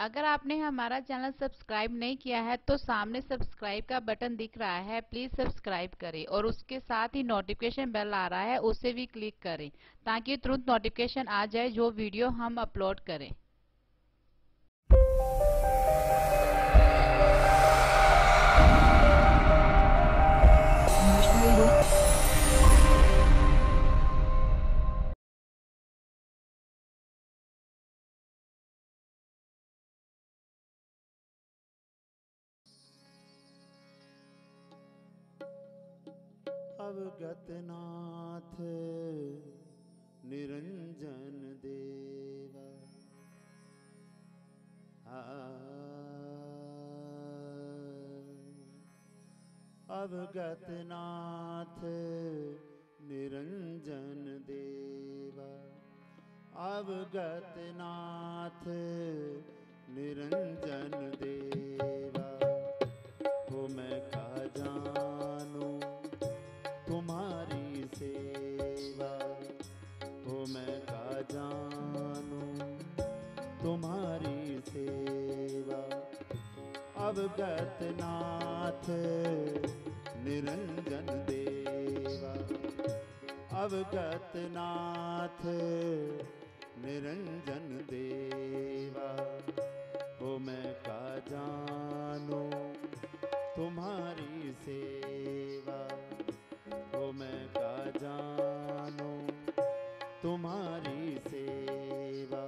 अगर आपने हमारा चैनल सब्सक्राइब नहीं किया है तो सामने सब्सक्राइब का बटन दिख रहा है, प्लीज सब्सक्राइब करें और उसके साथ ही नोटिफिकेशन बेल आ रहा है, उसे भी क्लिक करें ताकि तुरंत नोटिफिकेशन आ जाए जो वीडियो हम अपलोड करें। अवगत नाथ निरंजन देवा, अवगत नाथ निरंजन देवा, अवगत नाथ निरंजन देवा। हो मैं का जानूं तुम्हारी सेवा, हो मैं का जानूं तुम्हारी सेवा। अवगत नाथ निरंजन देवा, अवगत नाथ निरंजन देवा। हो मैं का जानूं तुम्हारी सेवा, हो मैं का जानूं तुम्हारी सेवा।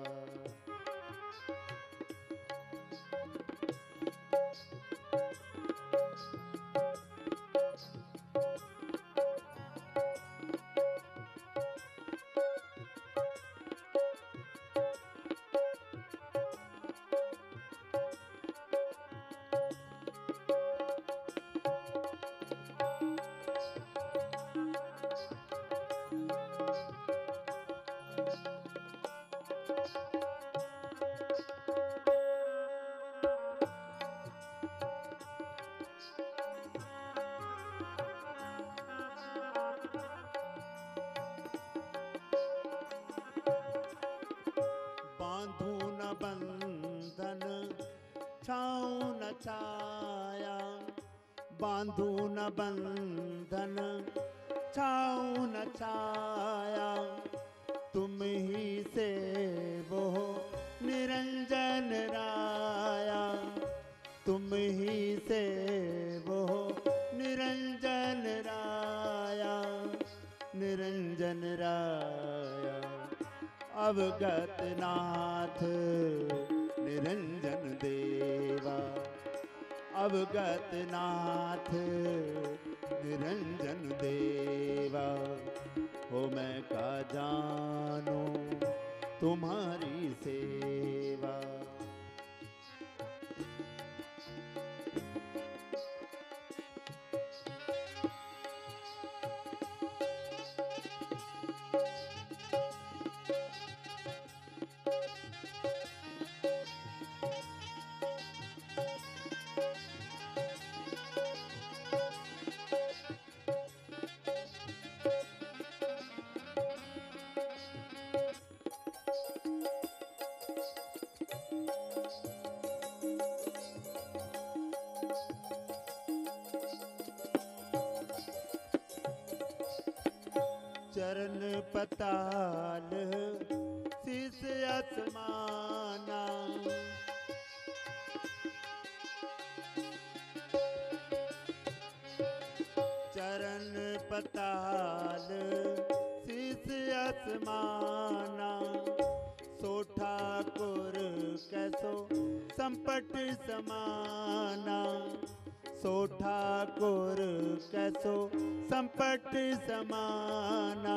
बांधू न बंधन छाऊं न छाया, बांधू न बंधन छाऊं न छाया। तुम ही से वो निरंजन राया, तुम ही से वो निरंजन राया, निरंजन राया। अवगत नाथ निरंजन देवा, अवगत नाथ निरंजन देवा। हो मैं का जानूं तुम्हारी सेवा। चरण पताल शीस आसमाना, चरण पताल शीस आसमाना। सो ठाकुर कैसो संपट समाना, सो ठाकुर कैसो संपट समाना,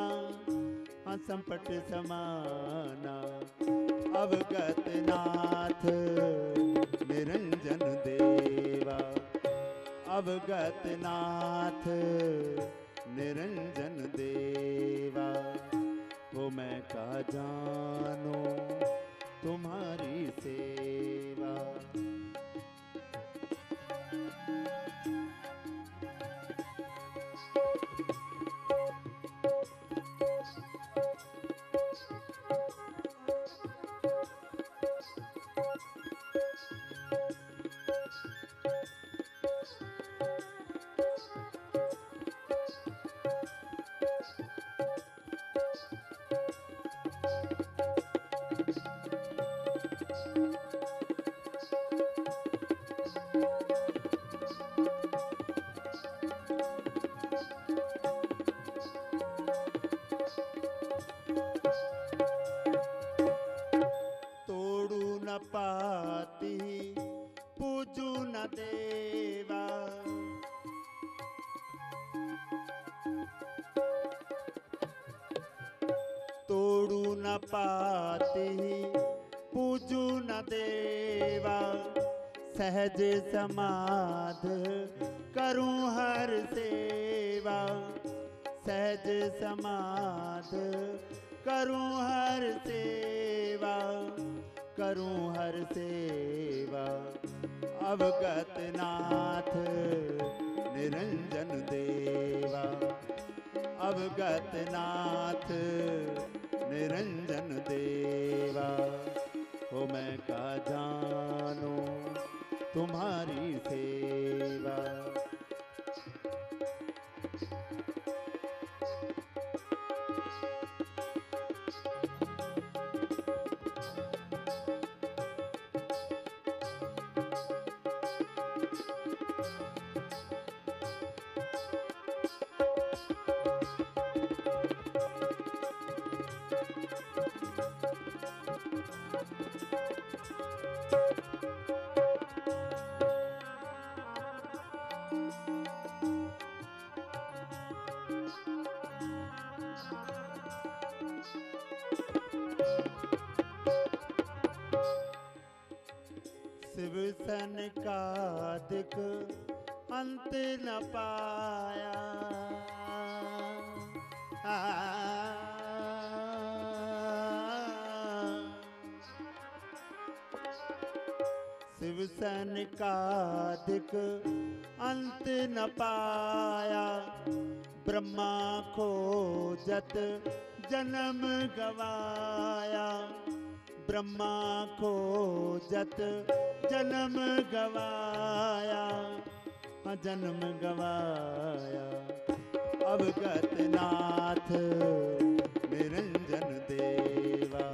हाँ संपट समाना। अवगत नाथ निरंजन देवा, अवगत नाथ निरंजन देवा। वो मैं का जानूं तुम्हारी सेवा। तोड़ू न पाती पूजू न देवा, तोड़ू न पाती पूजू न देवा, सहज समाध करूं हर सेवा, सहज समाध करूं हर सेवा, करूं हर सेवा। अवगत नाथ निरंजन देवा, अवगत नाथ निरंजन देवा। हो मैं का जानू तुम्हारी सेवा, शिव सन का दिक अंत न पाया, शिव सन का दिक अंत न पाया, ब्रह्मा खोजत जन्म गवाया, ब्रह्मा खोजत जन्म गवाया, जन्म गवाया। अवगत नाथ निरंजन देवा,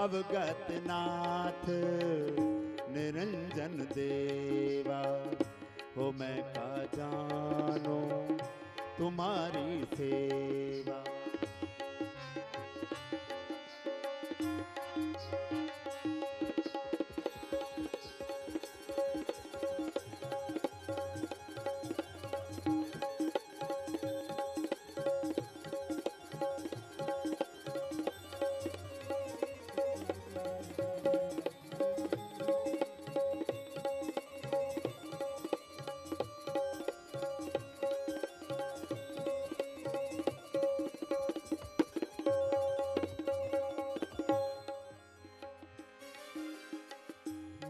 अवगत नाथ निरंजन देवा। हो मैं का जानो तुम्हारी सेवा,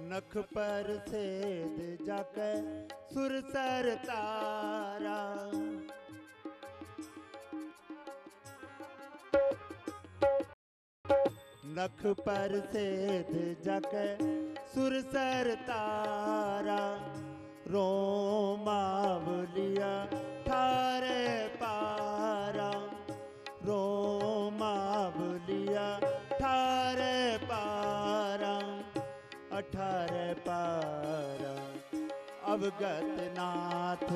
नख पर सेध जाके सुरसर तारा, नख पर सेध जाके सुरसर तारा, रोमावलिया ठारे पारा, रोमावलिया ठारे पारा, 18 पारा। अवगत नाथ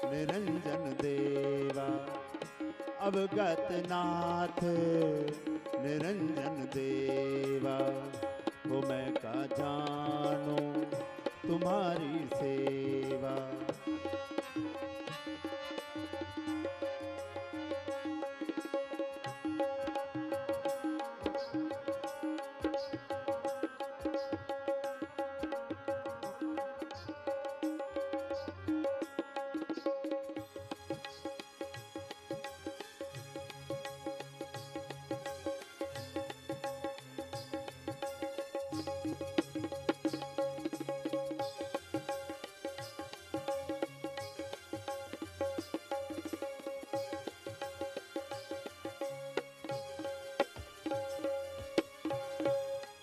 निरंजन देवा, अवगत नाथ निरंजन देवा। वो मैं का जानू तुम्हारी सेवा,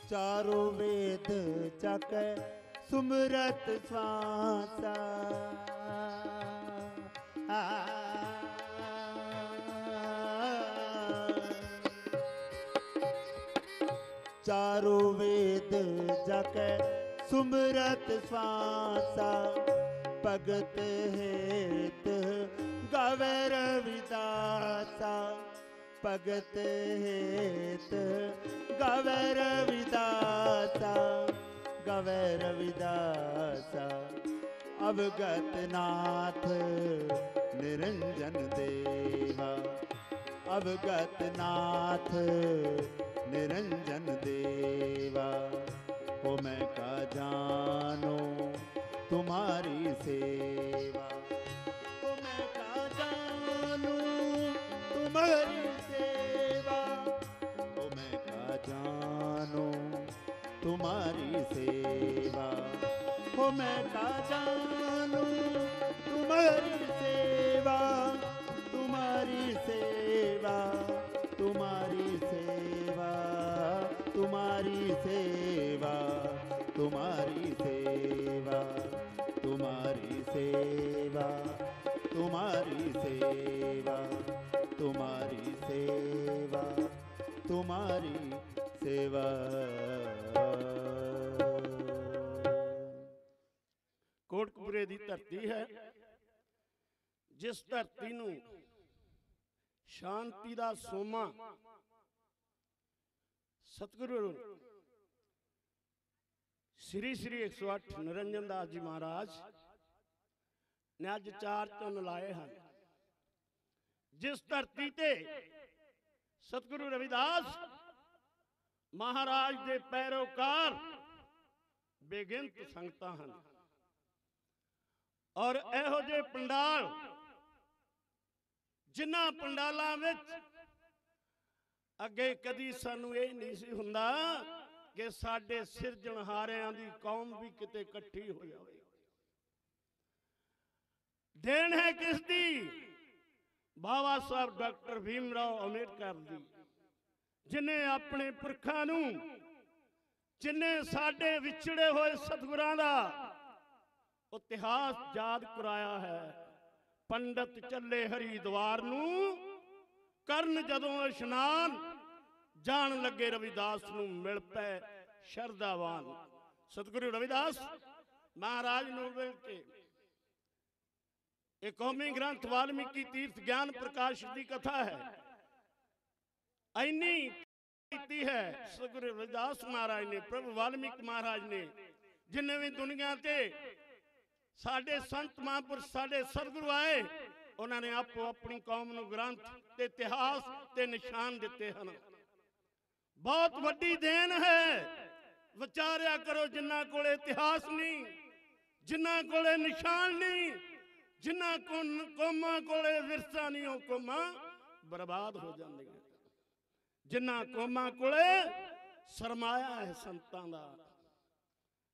चारों वेद चक सुमरत स्वासा, चारों वेद जाके सुमरत श्वासा भगत हेत गावे रविदासा भगत हेत गावे रविदासा गावे रविदासा अवगत नाथ निरंजन देवा अवगत नाथ निरंजन देवा हो मैं का जानो तुम्हारी सेवा हो मैं का जानू तुम्हारी सेवा हो मैं का जानू तुम्हारी सेवा हो मैं का जानू तुम्हारी सेवा तुम्हारी सेवा तुम्हारी सेवा तुम्हारी सेवा तुम्हारी सेवा तुम्हारी सेवा तुम्हारी सेवा तुम्हारी सेवा तुम्हारी सेवा। कोटकपुरे दी धरती है जिस धरती नूं शांति दा सोमा सतगुरु श्री श्री 108 निरंजन दास जी महाराज ने अज 4 चुन लाए हैं। जिस धरती ते सतगुरु रविदास महाराज दे पैरोकार बेगिनत संगतां हन और इहो जे पंडाल जिन्हां पंडालां विच अगे कदी सानू ये नहीं सी हुंदा कि साडे सिरजणहारियां दी कौम भी किते इकट्ठी हो जाए। देन है किसदी? बाबा साहब डॉक्टर भीमराव अंबेडकर दी, जिन्हें अपने पुरखां नूं जिन्हें साडे विछड़े हुए सतगुरां दा इतिहास याद कराया है। पंडित चले हरिद्वार नूं करन जदों इशनान जान लगे रविदास नूं मिल पै शरदावान। सतगुरु रविदास महाराज नूं मिल के एक कौमी ग्रंथ वाल्मीकि तीर्थ ज्ञान प्रकाश की कथा है ऐनी की है सतगुरु रविदास महाराज ने, प्रभु वाल्मीकि महाराज ने, जिन्हें भी दुनिया ते साडे संत महापुरुष साडे सतगुरु आए उन्होंने आपो अपनी कौम नूं ग्रंथ ते इतिहास ते निशान दिते हैं। बहुत वड्डी देन है। विचारिया करो जिन्हां कोले इतिहास नहीं, जिन्हां कोले निशान नहीं, जिन्हां कौमां कोले विरसा नहीं, वो कौमां बर्बाद हो जांदियां। जिन्हां कौमां कोले सरमाया है संतां दा।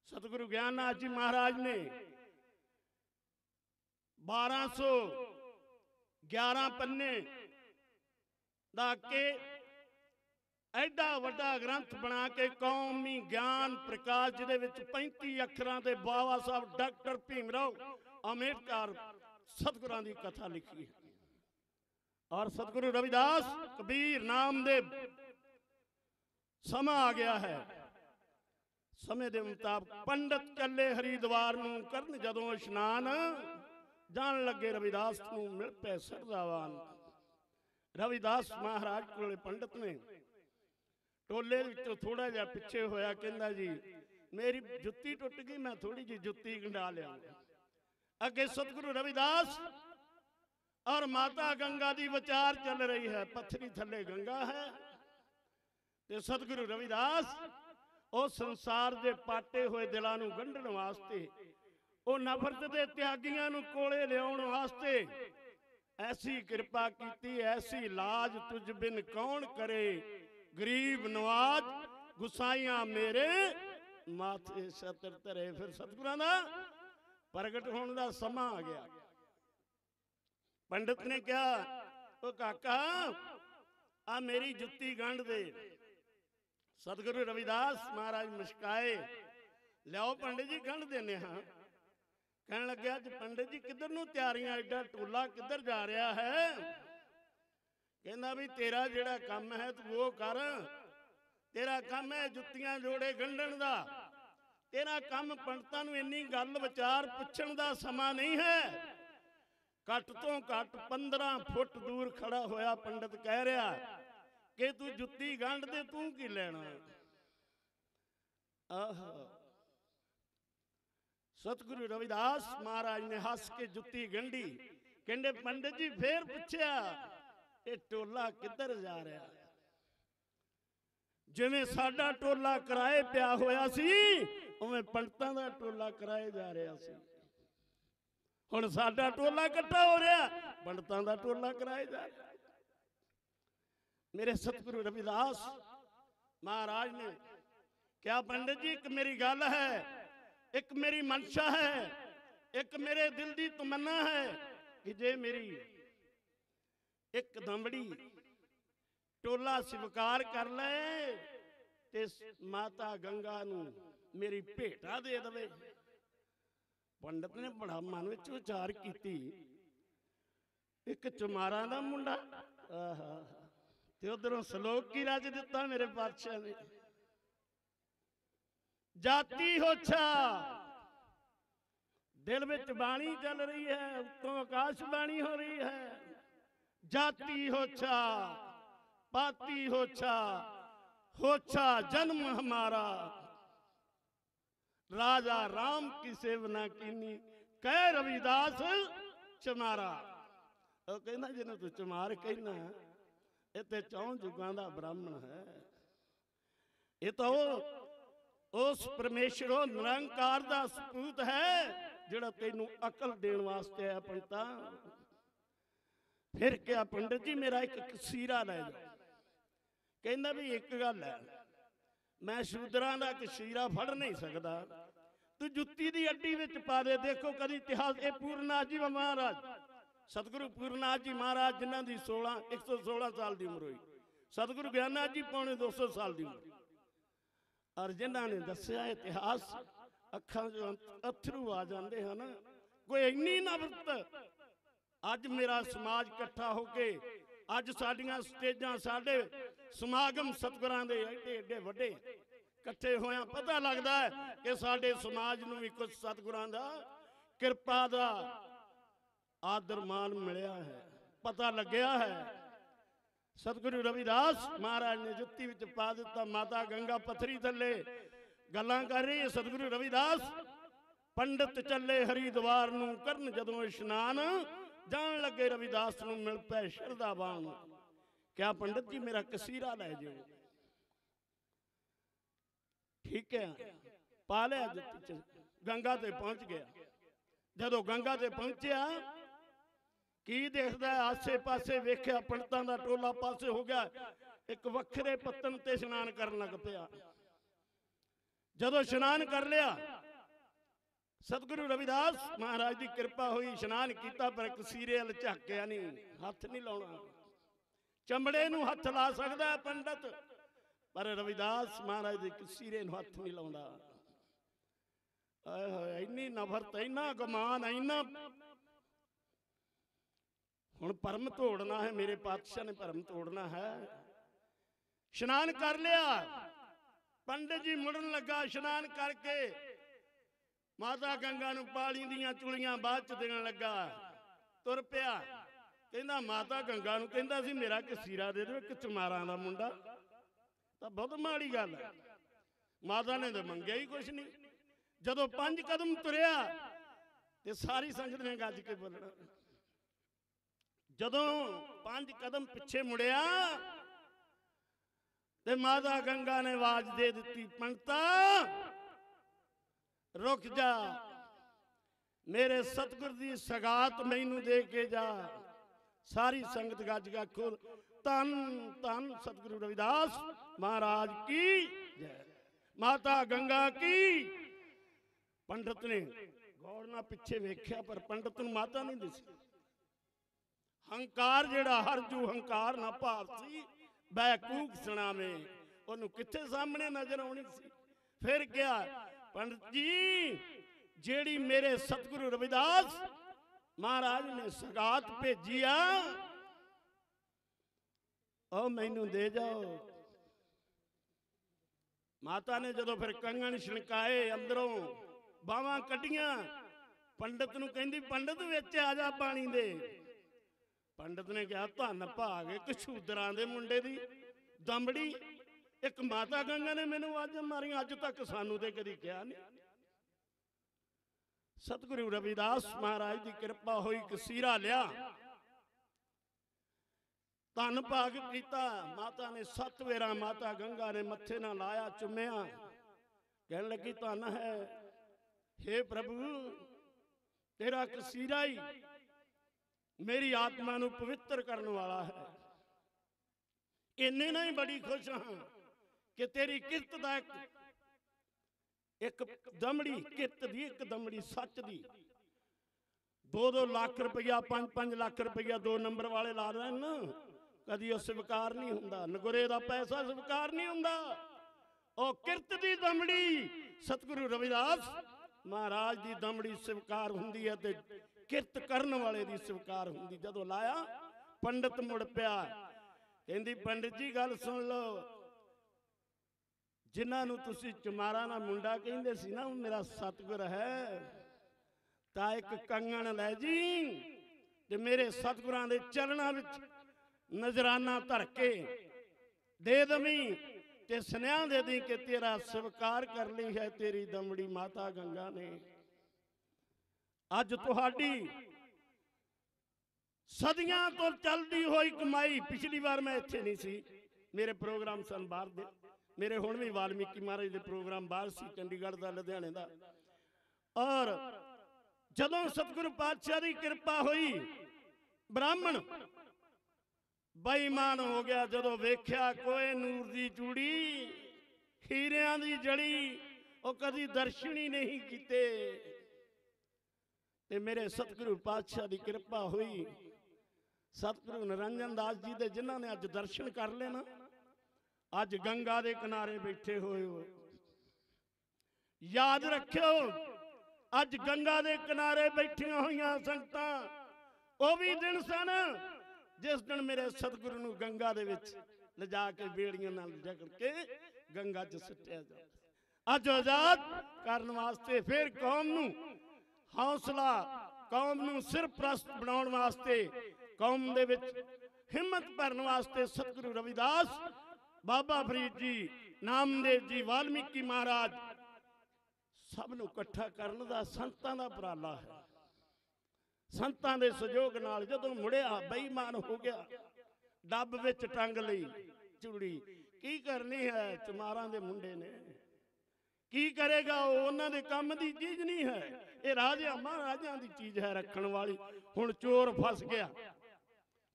सतगुरु ज्ञाननाथ जी महाराज ने 1211 पन्ने दा के एडा वड्डा ग्रंथ बना के कौमी ज्ञान प्रकाश जिहदे विच 35 अखरां ते बाबा साहब डॉक्टर भीमराव अंबेडकर सतगुरां दी कथा लिखी है। और सतगुरु रविदास कबीर नामदेव समा आ गया है। समय के मुताबिक पंडित चले हरिद्वार नूं करन जदों इशनान जान लगे रविदास नूं मिल पै सरदावान। रविदास महाराज कोले पंडित ने टोले विचों थोड़ा जिहा पिछे होया कहंदा जी मेरी जुत्ती टुट गई, मैं थोड़ी जी जुत्ती गंढा लिया। अगे सतगुरु रविदास और माता गंगा दी विचार चल रही है। पत्थरी थले गंगा है ते सतगुरु रविदास उस संसार दे पाटे हुए दिलां नूं गंढण वास्ते, ओ नफरत दे त्यागियां नूं कोले लियाउण वास्ते ऐसी कृपा कीती, ऐसी लाज तुझ बिन कौन करे, गरीब नवाज गुसाइयां मेरे माथे छत्र धरे। फिर सतगुरां दा प्रगट होने का समा आ गया। पंडित ने कहा ओ काका आ मेरी जुत्ती गंढ दे। सतगुरु रविदास महाराज मुस्काए, लियाओ पंडित जी गंढ देने। हाँ कहने लगे अज पंडित जी किधर नूं तैयारियां, एडा टोला किधर जा रहा है? कहना भी तेरा जेड़ा काम है तू वो कर, तेरा काम है जुत्तियां जोड़े गंढण दा। तेरा काम पंडितां नूं इन्नी गल विचार पुछण दा समा नहीं है। घट तो घट 15 फुट दूर खड़ा होया पंडित कह रहा कि तू जुत्ती गंढ दे, तू की लेना। सतगुरु रविदास महाराज ने हस के जुत्ती गंढी। कहंदे पंडित जी फिर पूछया ये टोला किधर जा रहा? जिवें साडा टोला कराए पिया होया सी उवें पंडितां दा टोला कराए जा रहा सी। हुण साडा टोला इकट्ठा हो रहा, पंडितां दा टोला कराए जा रहा। मेरे सतगुरु रविदास महाराज ने क्या पंडित जी एक मेरी गल है, एक मेरी मनशा है, एक मेरे दिल की तमन्ना है कि जे मेरी एक दमड़ी टोला स्वीकार कर ले ते माता गंगा नू मेरी भेटा दे दे। पंडित ने बड़ा मन विच विचार की, एक चमारा दा मुंडा ते उधरों सलोक की रच दिता मेरे पातशाह ने। जाति होछा दिल विच बाणी चल रही है, उत्तों आकाश बाणी हो रही है। जाति होछा पाती होछा, होछा जन्म हमारा, राजा राम की सेवना कीनी, कह रविदास चमारा। कहना जिन्हें तू चमार कहना इतने 4 जुगां दा ब्राह्मण है। ये तो उस परमेश्वर निरंकार दा सपूत है जिहड़ा तैनू अकल देण वास्ते है पंडिता। फिर क्या पंडित जी मेरा एक कसीरा लै जाओ। कहंदा भी एक गल है, मैं शूदरां दा कसीरा फड़ नहीं सकदा, तू जुत्ती दी अड्डी विच पा दे। देखो कदी इतिहास ये पूर्णनाथ जी महाराज, सतगुरु पूर्णनाथ जी महाराज जिन्हां दी 116 साल की उम्र हुई, सतगुरु ज्ञाननाथ जी पौने 200 साल की उम्र। और जिन्हां ने दस्या इतिहास अखां चों अथरू आ जाते हैं ना। कोई इन्नी नफरत अज मेरा समाज इकट्ठा होके अज साडियां स्टेजां साडे समागम सतगुरां दे एडे एडे वड्डे इकट्ठे होया पता लगता है कि साडे समाज नूं भी कुछ सतगुरां दा किरपा दा आदर मान मिलिया है, पता लग्या है। सतगुरु रविदास महाराज ने जुत्ती विच पा दिता। माता गंगा पत्थरी थले गल्लां कर रही है। सतगुरु रविदास पंडित चले हरिद्वार नूं करन जदों इशनान, जान लगे रविदास नूं मिल पै शरधावान। क्या पंडित जी मेरा कसीरा लै जाओ। ठीक है पा लिया जुत्ती च, गंगा ते पहुंच गया। जदों गंगा ते पहुंचया की देखदा है आसे पासे वेख्या पंडितां दा टोला पासे हो गया, एक वखरे पत्तन ते इशनान करन लग पिया। जदों इशनान कर लिया सतगुरु रविदास महाराज की कृपा हुई, इशनान किया पर कसीरे अल झाकिया नहीं, हथ नहीं लाउणा। चमड़े नूं हथ ला सकदा है पंडित, पर रविदास महाराज के कसीरे नूं हथ नहीं लाउंदा। इन्नी नफरत, इन्ना गुमान, इन्ना। हुण भरम तोड़ना है, मेरे पातशाह ने भरम तोड़ना है। इशनान कर लिया, पंडित जी मुड़न लगा इशनान करके माता गंगा नूं पानी दियां चुलियां बाद च देण लगा। तुर पिया, कहंदा माता गंगा नूं कहंदा सी मेरा कसीरा दे दो, एक चमारां दा मुंडा। तां बहुत माड़ी गल है, माता ने तो मंगिया ही कुछ नहीं। जदों 5 कदम तुरिया ते सारी संगत ने गज के बोलना। जदों 5 कदम पिछे मुड़िया ते माता गंगा ने आवाज दे दी, पंडिता रुक जा, मेरे सतगुर दी सगात मैनू दे के जा। सारी संगत गज गा खुद धन धन सतगुरु रविदास महाराज की जय, माता गंगा की। पंडित ने गौर ना पिछे वेख्या पर पंडित नूं माता नहीं दिसी। हंकार जेड़ा हरजू हंकार ना भारसी बैकूक सुनावे, ओनू किथे सामने नजर आउणी सी। फिर क्या पंडित जी जेड़ी मेरे सतगुरु रविदास महाराज ने सगात भेजिया ओ मैनू दे जाओ। माता ने जदों फिर कंगन छणकाए अंदरों बावां कड्डियां पंडित नूं कहंदी पंडित विच आ जा पानी दे। पंडित ने कहा धन भाग एक शूदरां दे मुंडे दी दमड़ी एक माता गंगा ने मैनू अज मारी अज तक सानू ते कदी कहा नहीं। सतगुरु रविदास महाराज की कृपा हुई कसीरा लिया धन भाग किया। माता ने 7 वेरा माता गंगा ने मत्थे ना लाया चुम्या कहन लगी धन है हे प्रभु तेरा कसीरा ही मेरी आत्मा नू पवित्र करने वाला है। इन्ने नहीं बड़ी खुश हाँ कि तेरी किरत दा एक दमड़ी किरत दी एक दमड़ी सच दी 2-2 लाख रुपया 5-5 लाख रुपया 2 नंबर वाले ला रहे ना कदी स्वीकार नहीं हुंदा। नगुरे दा पैसा स्वीकार नहीं हुंदा। और किरत दी दमड़ी सतगुरु रविदास महाराज दी दमड़ी स्वीकार हुंदी है ते किरत करन वाले दी स्वीकार हुंदी। जदों लाया पंडित मुड़ पिया कहंदी पंडित जी गल सुन लो जिन्हां नूं तुसीं चमारा ना मुंडा कहिंदे सी ना मेरा सतगुर है तां एक कंगन लै जी ते मेरे सतगुरां दे चरणां विच नजराना धर के दे दवी ते सुनिया दे दी कि तेरा स्वीकार कर ली है तेरी दमड़ी माता गंगा ने। अज तुहाडी सदियां तो चलती हुई कमाई पिछली बार मैं इत्थे नहीं सी मेरे प्रोग्राम सन बाहर दे मेरे हुण भी वाल्मीकि महाराज दे प्रोग्राम बाहर सी चंडीगढ़ दा लुधियाने दा। और जदों सतगुरु पातशाह की कृपा हुई ब्राह्मण बेईमान हो गया जदों वेख्या कोई नूर दी चूड़ी हीरियां दी जड़ी वो कदी दर्शन ही नहीं कीते। ते मेरे सतगुरु पातशाह की कृपा हुई सतगुरु निरंजन दास जी दे जिन्हां ने अज दर्शन कर लेना अज गंगा दे किनारे बैठे हुए हो। याद रखियो अज गंगा दे किनारे बैठिया हुई संगतां वो भी दिन सन जिस दिन मेरे सतगुरु नूं गंगा दे विच लिजा के बेड़ियां नाल जकड़ के गंगा च सुट्टिया जा। अज आजाद करन वास्ते फिर कौम नूं हौसला कौम नूं सिरप्रस्त बनाउण वास्ते कौम दे विच हिम्मत भरन वास्ते सतगुरु रविदास बाबा फरीद जी नामदेव जी वाल्मीकि महाराज सब नूं इकट्ठा करन दा संतां दा उपराला है। संतां दे सहयोग नाल जदों मुड़िया बेईमान हो गया डब विच टंग लई चूड़ी की करनी है चमारां दे मुंडे ने की करेगा उन्हां दे काम दी चीज नहीं है ये राजा महाराजा दी चीज है रखण वाली। हुण चोर फस गया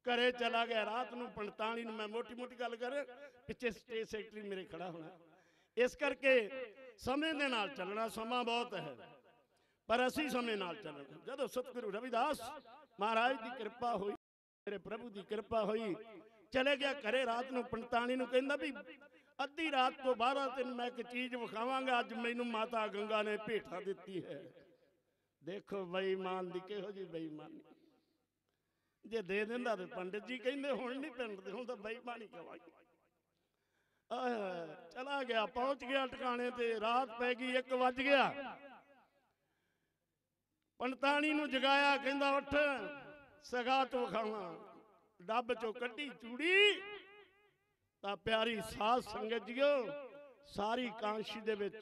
घरे चला गया रात नूं 45 नूं मैं मोटी मोटी गल कर पिछे स्टेज सैकटरी मेरे खड़ा होना इस करके समय दे नाल चलना समा बहुत है पर असी समय नाल चलना। जदों सतगुरु रविदास महाराज की कृपा हुई मेरे प्रभु की कृपा हुई चले गया घरे रात नूं 45 नूं कहंदा भी अद्धी रात तो 12 दिन मैं एक चीज विखावांगा अज मैनू माता गंगा ने भेटा दिती है। देखो बेईमान दी किहो जी बेईमानी जे दे दिंदा ते पंडित जी कहंदे हुण नहीं पिंड हुण तां बेईमानी कवांगे। चला गया पहुंच गया ठिकाने ते रात पै गई 1 बज गया 45 नूं जगाया कहंदा उठ सगात विखावां डब चों कड्डी चूड़ी तां प्यारी साध संगत जीओ सारी कांशी दे विच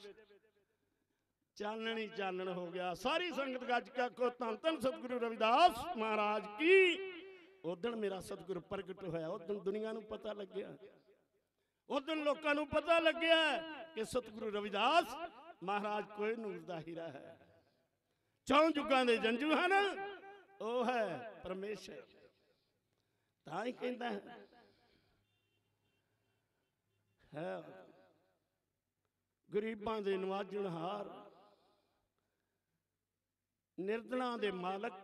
चानण ही चानण हो गया। सारी संगत गज के आखो धन धन सतगुरु रविदास महाराज की। उदण मेरा सतगुरु प्रगट होया उदण दुनिया नूं पता लग्या उदण लोकां नूं पता लग्या कि सतगुरु रविदास महाराज कोई नूर दा हीरा है 4 जुगां दे जंजू हैं वो है परमेश्वर। तां ही कहंदा है गरीबां दे नवाजणहार निर्धना दे मालक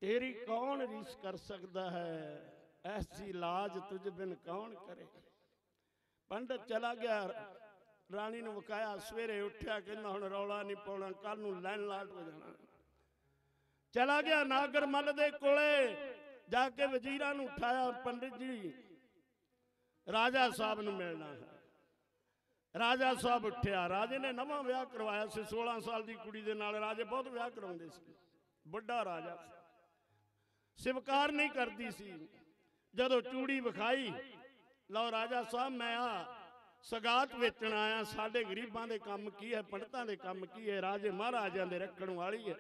तेरी कौन रीस कर सकता है ऐसी लाज तुझ बिन कौन करे। पंडित चला गया रानी ने वकाया सवेरे उठ्या कहना हुण रौला नहीं पाउणा कल नूं लैन लाट हो जाना। चला गया नागर मल दे कोले जाके वजीरां नूं उठाया पंडित जी राजा साहब नूं मिलना है। ਰਾਜਾ ਸਾਹਿਬ ਉੱਠਿਆ। ਰਾਜੇ ਨੇ ਨਵਾਂ ਵਿਆਹ ਕਰਵਾਇਆ ਸੀ 16 ਸਾਲ ਦੀ ਕੁੜੀ ਦੇ ਨਾਲ। ਰਾਜੇ ਬਹੁਤ ਵਿਆਹ ਕਰਾਉਂਦੇ ਸੀ, ਵੱਡਾ ਰਾਜਾ ਸਵੀਕਾਰ ਨਹੀਂ ਕਰਦੀ ਸੀ। ਜਦੋਂ ਚੂੜੀ ਵਿਖਾਈ, ਲਓ ਰਾਜਾ ਸਾਹਿਬ ਮੈਂ ਆ ਸਗਾਤ ਵੇਚਣ ਆਇਆ, ਸਾਡੇ ਗਰੀਬਾਂ ਦੇ ਕੰਮ ਕੀ ਹੈ, ਪੰਡਤਾਂ ਦੇ ਕੰਮ ਕੀ ਹੈ, ਰਾਜੇ ਮਹਾਰਾਜਿਆਂ ਦੇ ਰੱਖਣ ਵਾਲੀ ਹੈ।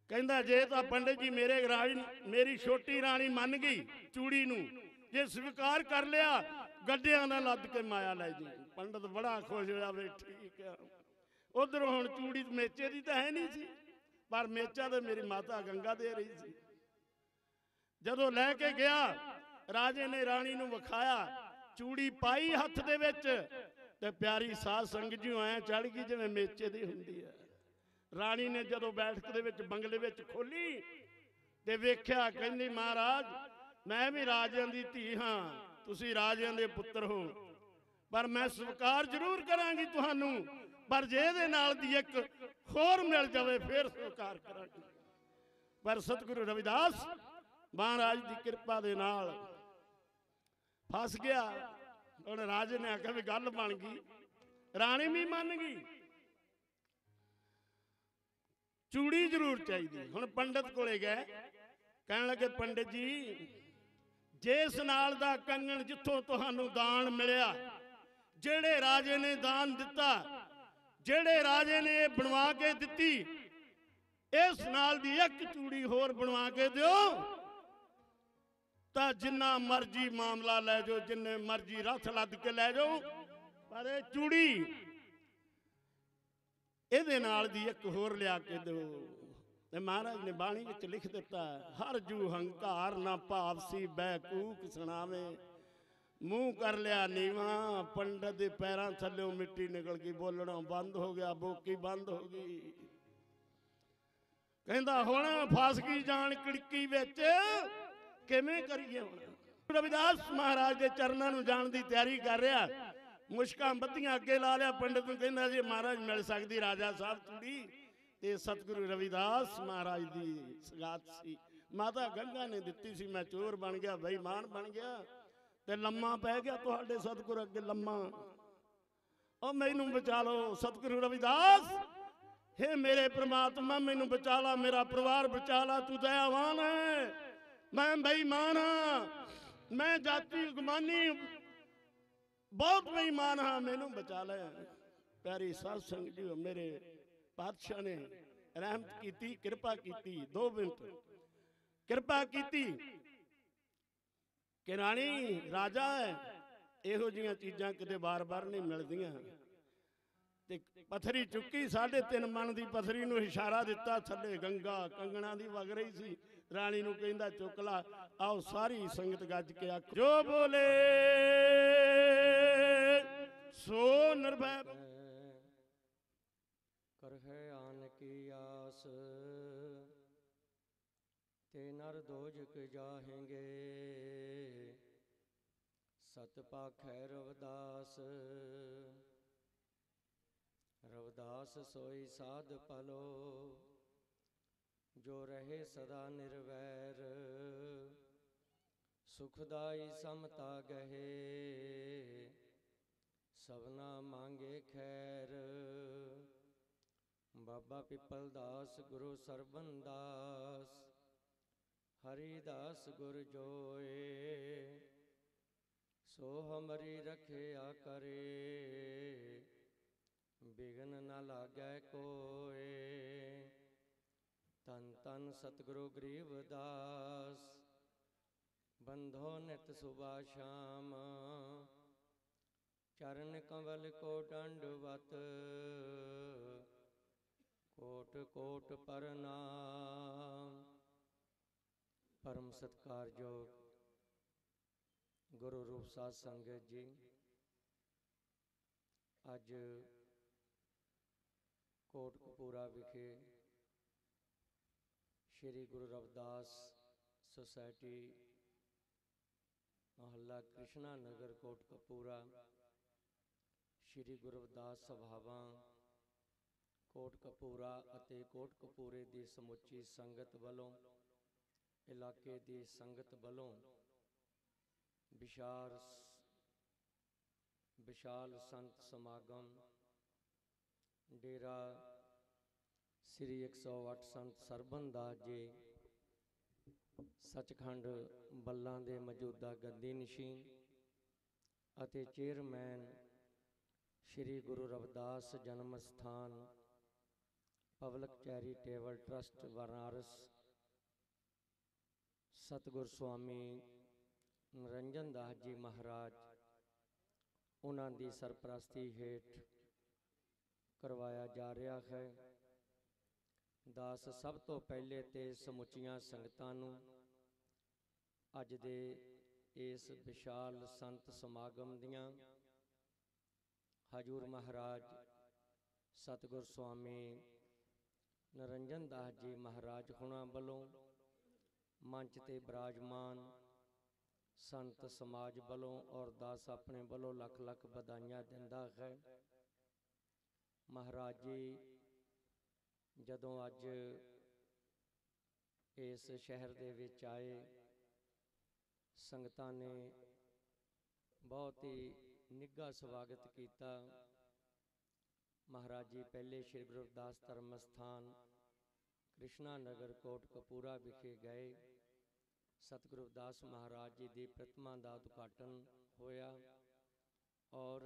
ਕਹਿੰਦਾ ਜੇ ਤਾਂ ਪੰਡਿਤ ਜੀ ਮੇਰੀ ਛੋਟੀ ਰਾਣੀ ਮੰਨ ਗਈ ਚੂੜੀ ਨੂੰ, ਜੇ ਸਵੀਕਾਰ ਕਰ ਲਿਆ ਗੱਡਿਆਂ ਨਾਲ ਲੱਦ ਕੇ ਮਾਇਆ ਲੈ ਜੀ। ਪੰਡਤ ਬੜਾ ਖੁਸ਼ ਹੋਇਆ ਵੀ ਠੀਕ ਆ। ਉਧਰੋਂ ਹੁਣ ਚੂੜੀ ਮੇਚੇ ਦੀ ਤਾਂ ਹੈ ਨਹੀਂ ਸੀ, ਪਰ ਮੇਚਾ ਤਾਂ ਮੇਰੀ ਮਾਤਾ ਗੰਗਾ ਦੇ ਰਹੀ ਸੀ। ਜਦੋਂ ਲੈ ਕੇ ਗਿਆ ਰਾਜੇ ਨੇ ਰਾਣੀ ਨੂੰ ਵਿਖਾਇਆ, ਚੂੜੀ ਪਾਈ ਹੱਥ ਦੇ ਵਿੱਚ ਤੇ ਪਿਆਰੀ ਸਾਧ ਸੰਗਤ ਜੀ ਐ ਚੜ ਗਈ ਜਿਵੇਂ ਮੇਚੇ ਦੀ ਹੁੰਦੀ ਹੈ। ਰਾਣੀ ਨੇ ਜਦੋਂ ਬੈਠਕ ਦੇ ਵਿੱਚ ਬੰਗਲੇ ਵਿੱਚ ਖੋਲੀ ਤੇ ਵੇਖਿਆ, ਕਹਿੰਦੀ ਮਹਾਰਾਜ ਮੈਂ ਵੀ ਰਾਜਿਆਂ ਦੀ ਧੀ ਹਾਂ, ਤੁਸੀਂ ਰਾਜਿਆਂ ਦੇ ਪੁੱਤਰ ਹੋ, ਪਰ ਮੈਂ ਸਵੀਕਾਰ ਜ਼ਰੂਰ ਕਰਾਂਗੀ ਤੁਹਾਨੂੰ, ਪਰ ਜੇ ਇਹਦੇ ਨਾਲ ਦੀ ਇੱਕ ਹੋਰ ਮਿਲ ਜਾਵੇ ਫਿਰ ਸਵੀਕਾਰ ਕਰਾਂਗੀ। ਪਰ ਸਤਿਗੁਰੂ ਰਵਿਦਾਸ ਮਹਾਰਾਜ ਦੀ ਕਿਰਪਾ ਦੇ ਨਾਲ ਫਸ ਗਿਆ। ਹੁਣ ਰਾਜੇ ਨੇ ਆਖਿਆ ਵੀ ਗੱਲ ਬਣ ਗਈ, ਰਾਣੀ ਵੀ ਮੰਨ ਗਈ, ਚੂੜੀ ਜ਼ਰੂਰ ਚਾਹੀਦੀ। ਹੁਣ ਪੰਡਤ ਕੋਲੇ ਗਏ, ਕਹਿਣ ਲੱਗੇ ਪੰਡਿਤ ਜੀ ਜਿਸ ਨਾਲ ਦਾ ਕੰਗਣ ਜਿੱਥੋਂ ਤੁਹਾਨੂੰ ਦਾਨ ਮਿਲਿਆ, ਜਿਹੜੇ ਰਾਜੇ ਨੇ ਦਾਨ ਦਿੱਤਾ, ਜਿਹੜੇ ਰਾਜੇ ਨੇ ਇਹ ਬਣਵਾ ਕੇ ਦਿੱਤੀ, ਇਸ ਨਾਲ ਦੀ ਇੱਕ ਚੂੜੀ ਹੋਰ ਬਣਵਾ ਕੇ ਦਿਓ ਤਾਂ ਜਿੰਨਾ ਮਰਜੀ ਮਾਮਲਾ ਲੈ ਜਾਓ, ਜਿੰਨੇ ਮਰਜੀ ਰੱਥ ਲੱਦ ਕੇ ਲੈ ਜਾਓ, ਪਰ ਇਹ ਚੂੜੀ ਇਹਦੇ ਨਾਲ ਦੀ ਇੱਕ ਹੋਰ ਲਿਆ ਕੇ ਦਿਓ। ਤੇ ਮਹਾਰਾਜ ਨੇ ਬਾਣੀ ਵਿੱਚ ਲਿਖ ਦਿੱਤਾ, ਹਰ ਜੂ ਹੰਕਾਰ ਨਾ ਭਾਵਸੀ ਬੈਕੂਕ ਸੁਣਾਵੇ, ਮੂੰਹ ਕਰ ਲਿਆ ਨੀਵਾਂ, ਪੰਡਤ ਦੇ ਪੈਰਾਂ ਥੱਲੇ ਮਿੱਟੀ ਨਿਕਲ ਗਈ, ਬੋਲਣਾ ਬੰਦ ਹੋ ਗਿਆ, ਬੋਕੀ ਬੰਦ ਹੋ ਗਈ। ਕਹਿੰਦਾ ਹੁਣ ਫਸ ਗਈ ਜਾਣ ਕਿੜਕੀ ਵਿੱਚ, ਕਿਵੇਂ ਕਰੀਏ ਹੁਣ। ਰਵਿਦਾਸ ਮਹਾਰਾਜ ਦੇ ਚਰਨਾਂ ਨੂੰ ਜਾਣ ਦੀ ਤਿਆਰੀ ਕਰ ਰਿਹਾ, ਮੁਸ਼ਕਾਂ ਬੱਧੀਆਂ ਅੱਗੇ ਲਾ ਲਿਆ। ਪੰਡਤ ਨੂੰ ਕਹਿੰਦਾ ਜੀ ਮਹਾਰਾਜ ਮਿਲ ਸਕਦੀ ਰਾਜਾ ਸਾਹਿਬ ਚੂੜੀ, ਤੇ ਸਤਿਗੁਰੂ ਰਵਿਦਾਸ ਮਹਾਰਾਜ ਦੀ ਸਗਾਤ ਸੀ, ਮਾਤਾ ਗੰਗਾ ਨੇ ਦਿੱਤੀ ਸੀ। ਮੈਂ ਚੋਰ ਬਣ ਗਿਆ, ਬੇਈਮਾਨ ਬਣ ਗਿਆ ਤੇ ਲੰਮਾ ਪੈ ਗਿਆ ਤੁਹਾਡੇ ਸਤਿਗੁਰ ਅੱਗੇ ਲੰਮਾ, ਉਹ ਮੈਨੂੰ ਬਚਾ ਲਓ। ਸਤਿਗੁਰੂ ਰਵਿਦਾਸ, ਹੇ ਮੇਰੇ ਪ੍ਰਮਾਤਮਾ ਮੈਨੂੰ ਬਚਾ ਲਾ, ਮੇਰਾ ਪਰਿਵਾਰ ਬਚਾ ਲਾ, ਤੂੰ ਦਇਆਵਾਨ ਹੈ, ਮੈਂ ਬੇਈਮਾਨ ਹਾਂ, ਮੈਂ ਜਾਤੀ ਗੁਮਾਨੀ ਬਹੁਤ ਬੇਈਮਾਨ ਹਾਂ, ਮੈਨੂੰ ਬਚਾ ਲੈ। ਪਿਆਰੀ ਸਾਧ ਸੰਗਤ ਜੀ, ਮੇਰੇ ਪਾਤਸ਼ਾਹ ਨੇ ਰਹਿਮਤ ਕੀਤੀ, ਕਿਰਪਾ ਕੀਤੀ, 2 ਮਿੰਟ ਕਿਰਪਾ ਕੀਤੀ ਕਿ ਰਾਣੀ ਰਾਜਾ ਹੈ, ਇਹੋ ਜਿਹੀਆਂ ਚੀਜ਼ਾਂ ਕਿਤੇ ਬਾਰ-ਬਾਰ ਨਹੀਂ ਮਿਲਦੀਆਂ। ਤੇ ਪਥਰੀ ਚੁੱਕੀ, 3.5 ਮਣ ਦੀ ਪਥਰੀ ਨੂੰ ਇਸ਼ਾਰਾ ਦਿੱਤਾ, ਥੱਲੇ ਗੰਗਾ ਕੰਗਣਾ ਦੀ ਵਗ ਰਹੀ ਸੀ। ਰਾਣੀ ਨੂੰ ਕਹਿੰਦਾ ਚੁੱਕ ਲਾ। ਆਓ ਸਾਰੀ ਸੰਗਤ ਗੱਜ ਕੇ ਆਖੋ, ਜੋ ਬੋਲੇ ਸੋ ਨਿਰਭੈ ਕਰ ਹੈ ਆਨ ਕੀ ਆਸ, ਤੇ ਨਰ ਦੋਜਕ ਜਾਹੇਂਗੇ, ਸਤ ਪਾਖੈ ਰਵਿਦਾਸ। ਰਵਿਦਾਸ ਸੋਈ ਸਾਧ ਪਲੋ, ਜੋ ਰਹੇ ਸਦਾ ਨਿਰਵੈਰ, ਸੁਖਦਾਈ ਸਮਤਾ ਗਹੇ, ਸਭਨਾ ਮੰਗੇ ਖੈਰ। ਬਾਬਾ ਪਿੱਪਲ ਦਾਸ ਗੁਰੂ ਸਰਬਨ ਦਾਸ, ਹਰੀ ਦਾਸ ਗੁਰ ਜੋਏ, ਸੋ ਹਮਰੀ ਰਖਿਆ ਕਰੇ, ਬਿਗਨ ਨ ਲਾਗੈ ਕੋਏ। ਤਨ ਤਨ ਸਤਿਗੁਰੂ ਗਰੀਬਦਾਸ, ਬੰਧੋ ਨਿਤ ਸੁਬਾ ਸ਼ਾਮ, ਚਰਨ ਕੰਵਲ ਕੋ ਦੰਡਵਤ, ਕੋਟ ਕੋਟ ਪ੍ਰਣਾਮ। ਪਰਮ ਸਤਿਕਾਰਯੋਗ ਗੁਰੂ ਰੂਪ ਸਾਧ ਸੰਗਤ ਜੀ, ਅੱਜ ਕੋਟਕਪੂਰਾ ਵਿਖੇ ਸ਼੍ਰੀ ਗੁਰੂ ਰਵਿਦਾਸ ਸੁਸਾਇਟੀ ਮਹੱਲਾ ਕ੍ਰਿਸ਼ਨਾ ਨਗਰ ਕੋਟਕਪੂਰਾ, ਸ਼੍ਰੀ ਗੁਰੂ ਰਵਿਦਾਸ ਸਭਾਵਾਂ ਕੋਟਕਪੂਰਾ ਅਤੇ ਕੋਟਕਪੂਰੇ ਦੀ ਸਮੁੱਚੀ ਸੰਗਤ ਵੱਲੋਂ, ਇਲਾਕੇ ਦੀ ਸੰਗਤ ਵੱਲੋਂ विशाल संत समागम डेरा श्री 108 संत सरबन दास जी सचखंड बल्लां दे मौजूदा गद्दी नशीन ਅਤੇ चेयरमैन श्री गुरु रविदास जन्म स्थान पब्लिक चैरिटेबल ट्रस्ट वाराणस सतगुर स्वामी निरंजन दास जी महाराज उन्हां दी सरपरस्ती हेठ करवाया जा रहा है। दास सब तो पहले ते समुचियां संगतां नूं अज दे इस विशाल संत समागम दियां हजूर महाराज सतगुर स्वामी निरंजन दास जी महाराज हुणां वल्लों मंच ते विराजमान संत समाज वल्लों और दास अपने वल्लों लख लख बधाइयां दिंदा है। महाराज जी जदों अज इस शहर दे विच आए संगतां ने बहुत ही निघा स्वागत किया। महाराज जी पहले श्री गुरु रविदास धर्म स्थान कृष्णा नगर कोटकपूरा विखे गए। सतगुरु रविदास महाराज जी की प्रतिमा का उद्घाटन होया और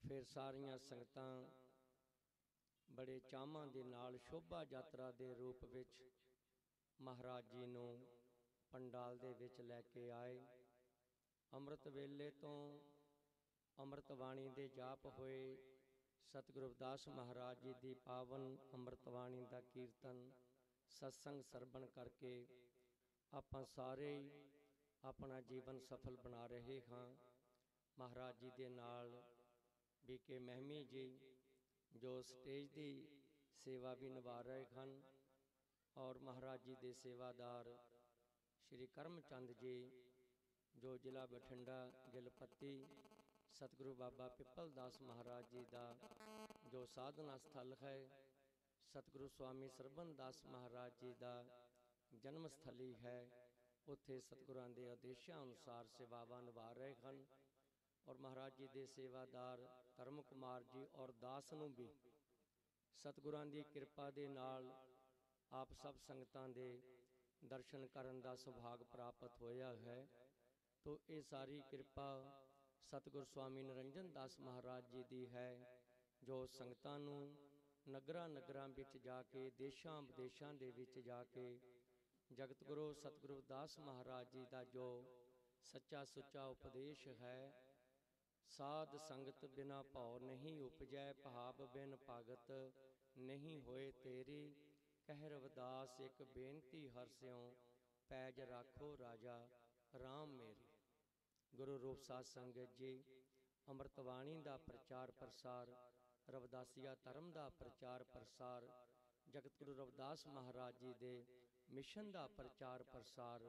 फिर सारियां संगतां बड़े चावां दे नाल शोभा यात्रा के रूप विच महाराज जी नूं पंडाल दे विच लैके आए। अमृत वेले तो अमृतवाणी दे जाप होए। सतगुरु रविदास महाराज जी की पावन अमृतवाणी का कीर्तन सत्संग सरबन करके आपां सारे अपना जीवन सफल बना रहे हाँ। महाराज जी दे नाल बीके महमी जी जो स्टेज की सेवा भी निभा रहे हैं और महाराज जी के सेवादार श्री करमचंद जी जो जिला बठिंडा गिलपत्ती सतगुरु बाबा पिपल दास महाराज जी का जो साधना स्थल है। सतगुरु स्वामी सरबन दास महाराज जी का जन्म स्थली है। उत्थे सतगुरां दे आदेशां अनुसार सेवावां निभा रहे हैं और महाराज जी के सेवादार धर्म कुमार जी और दास नूं भी सतगुरां दी किरपा दे नाल आप सब संगतां दे दर्शन करन दा सुभाग प्राप्त होया है। तो ये सारी किरपा सतगुर स्वामी निरंजन दास महाराज जी दी है जो संगतां नूं नगरां नगरां विच जाके देशां विदेशां दे विच जाके जगत गुरु सतगुरु दास महाराज जी का जो सच्चा सुच्चा उपदेश है। साध संगत बिना भौ नहीं उपजै भाव बिन भगत नहीं होए तेरी कह रविदास एक बेनती हर स्यों पैज राखो राजा राम मेरे। गुरु रूप साध संगत जी अमृतवाणी का प्रचार प्रसार रविदासिया धर्म का प्रचार प्रसार जगत गुरु रविदास महाराज जी के मिशन का प्रचार प्रसार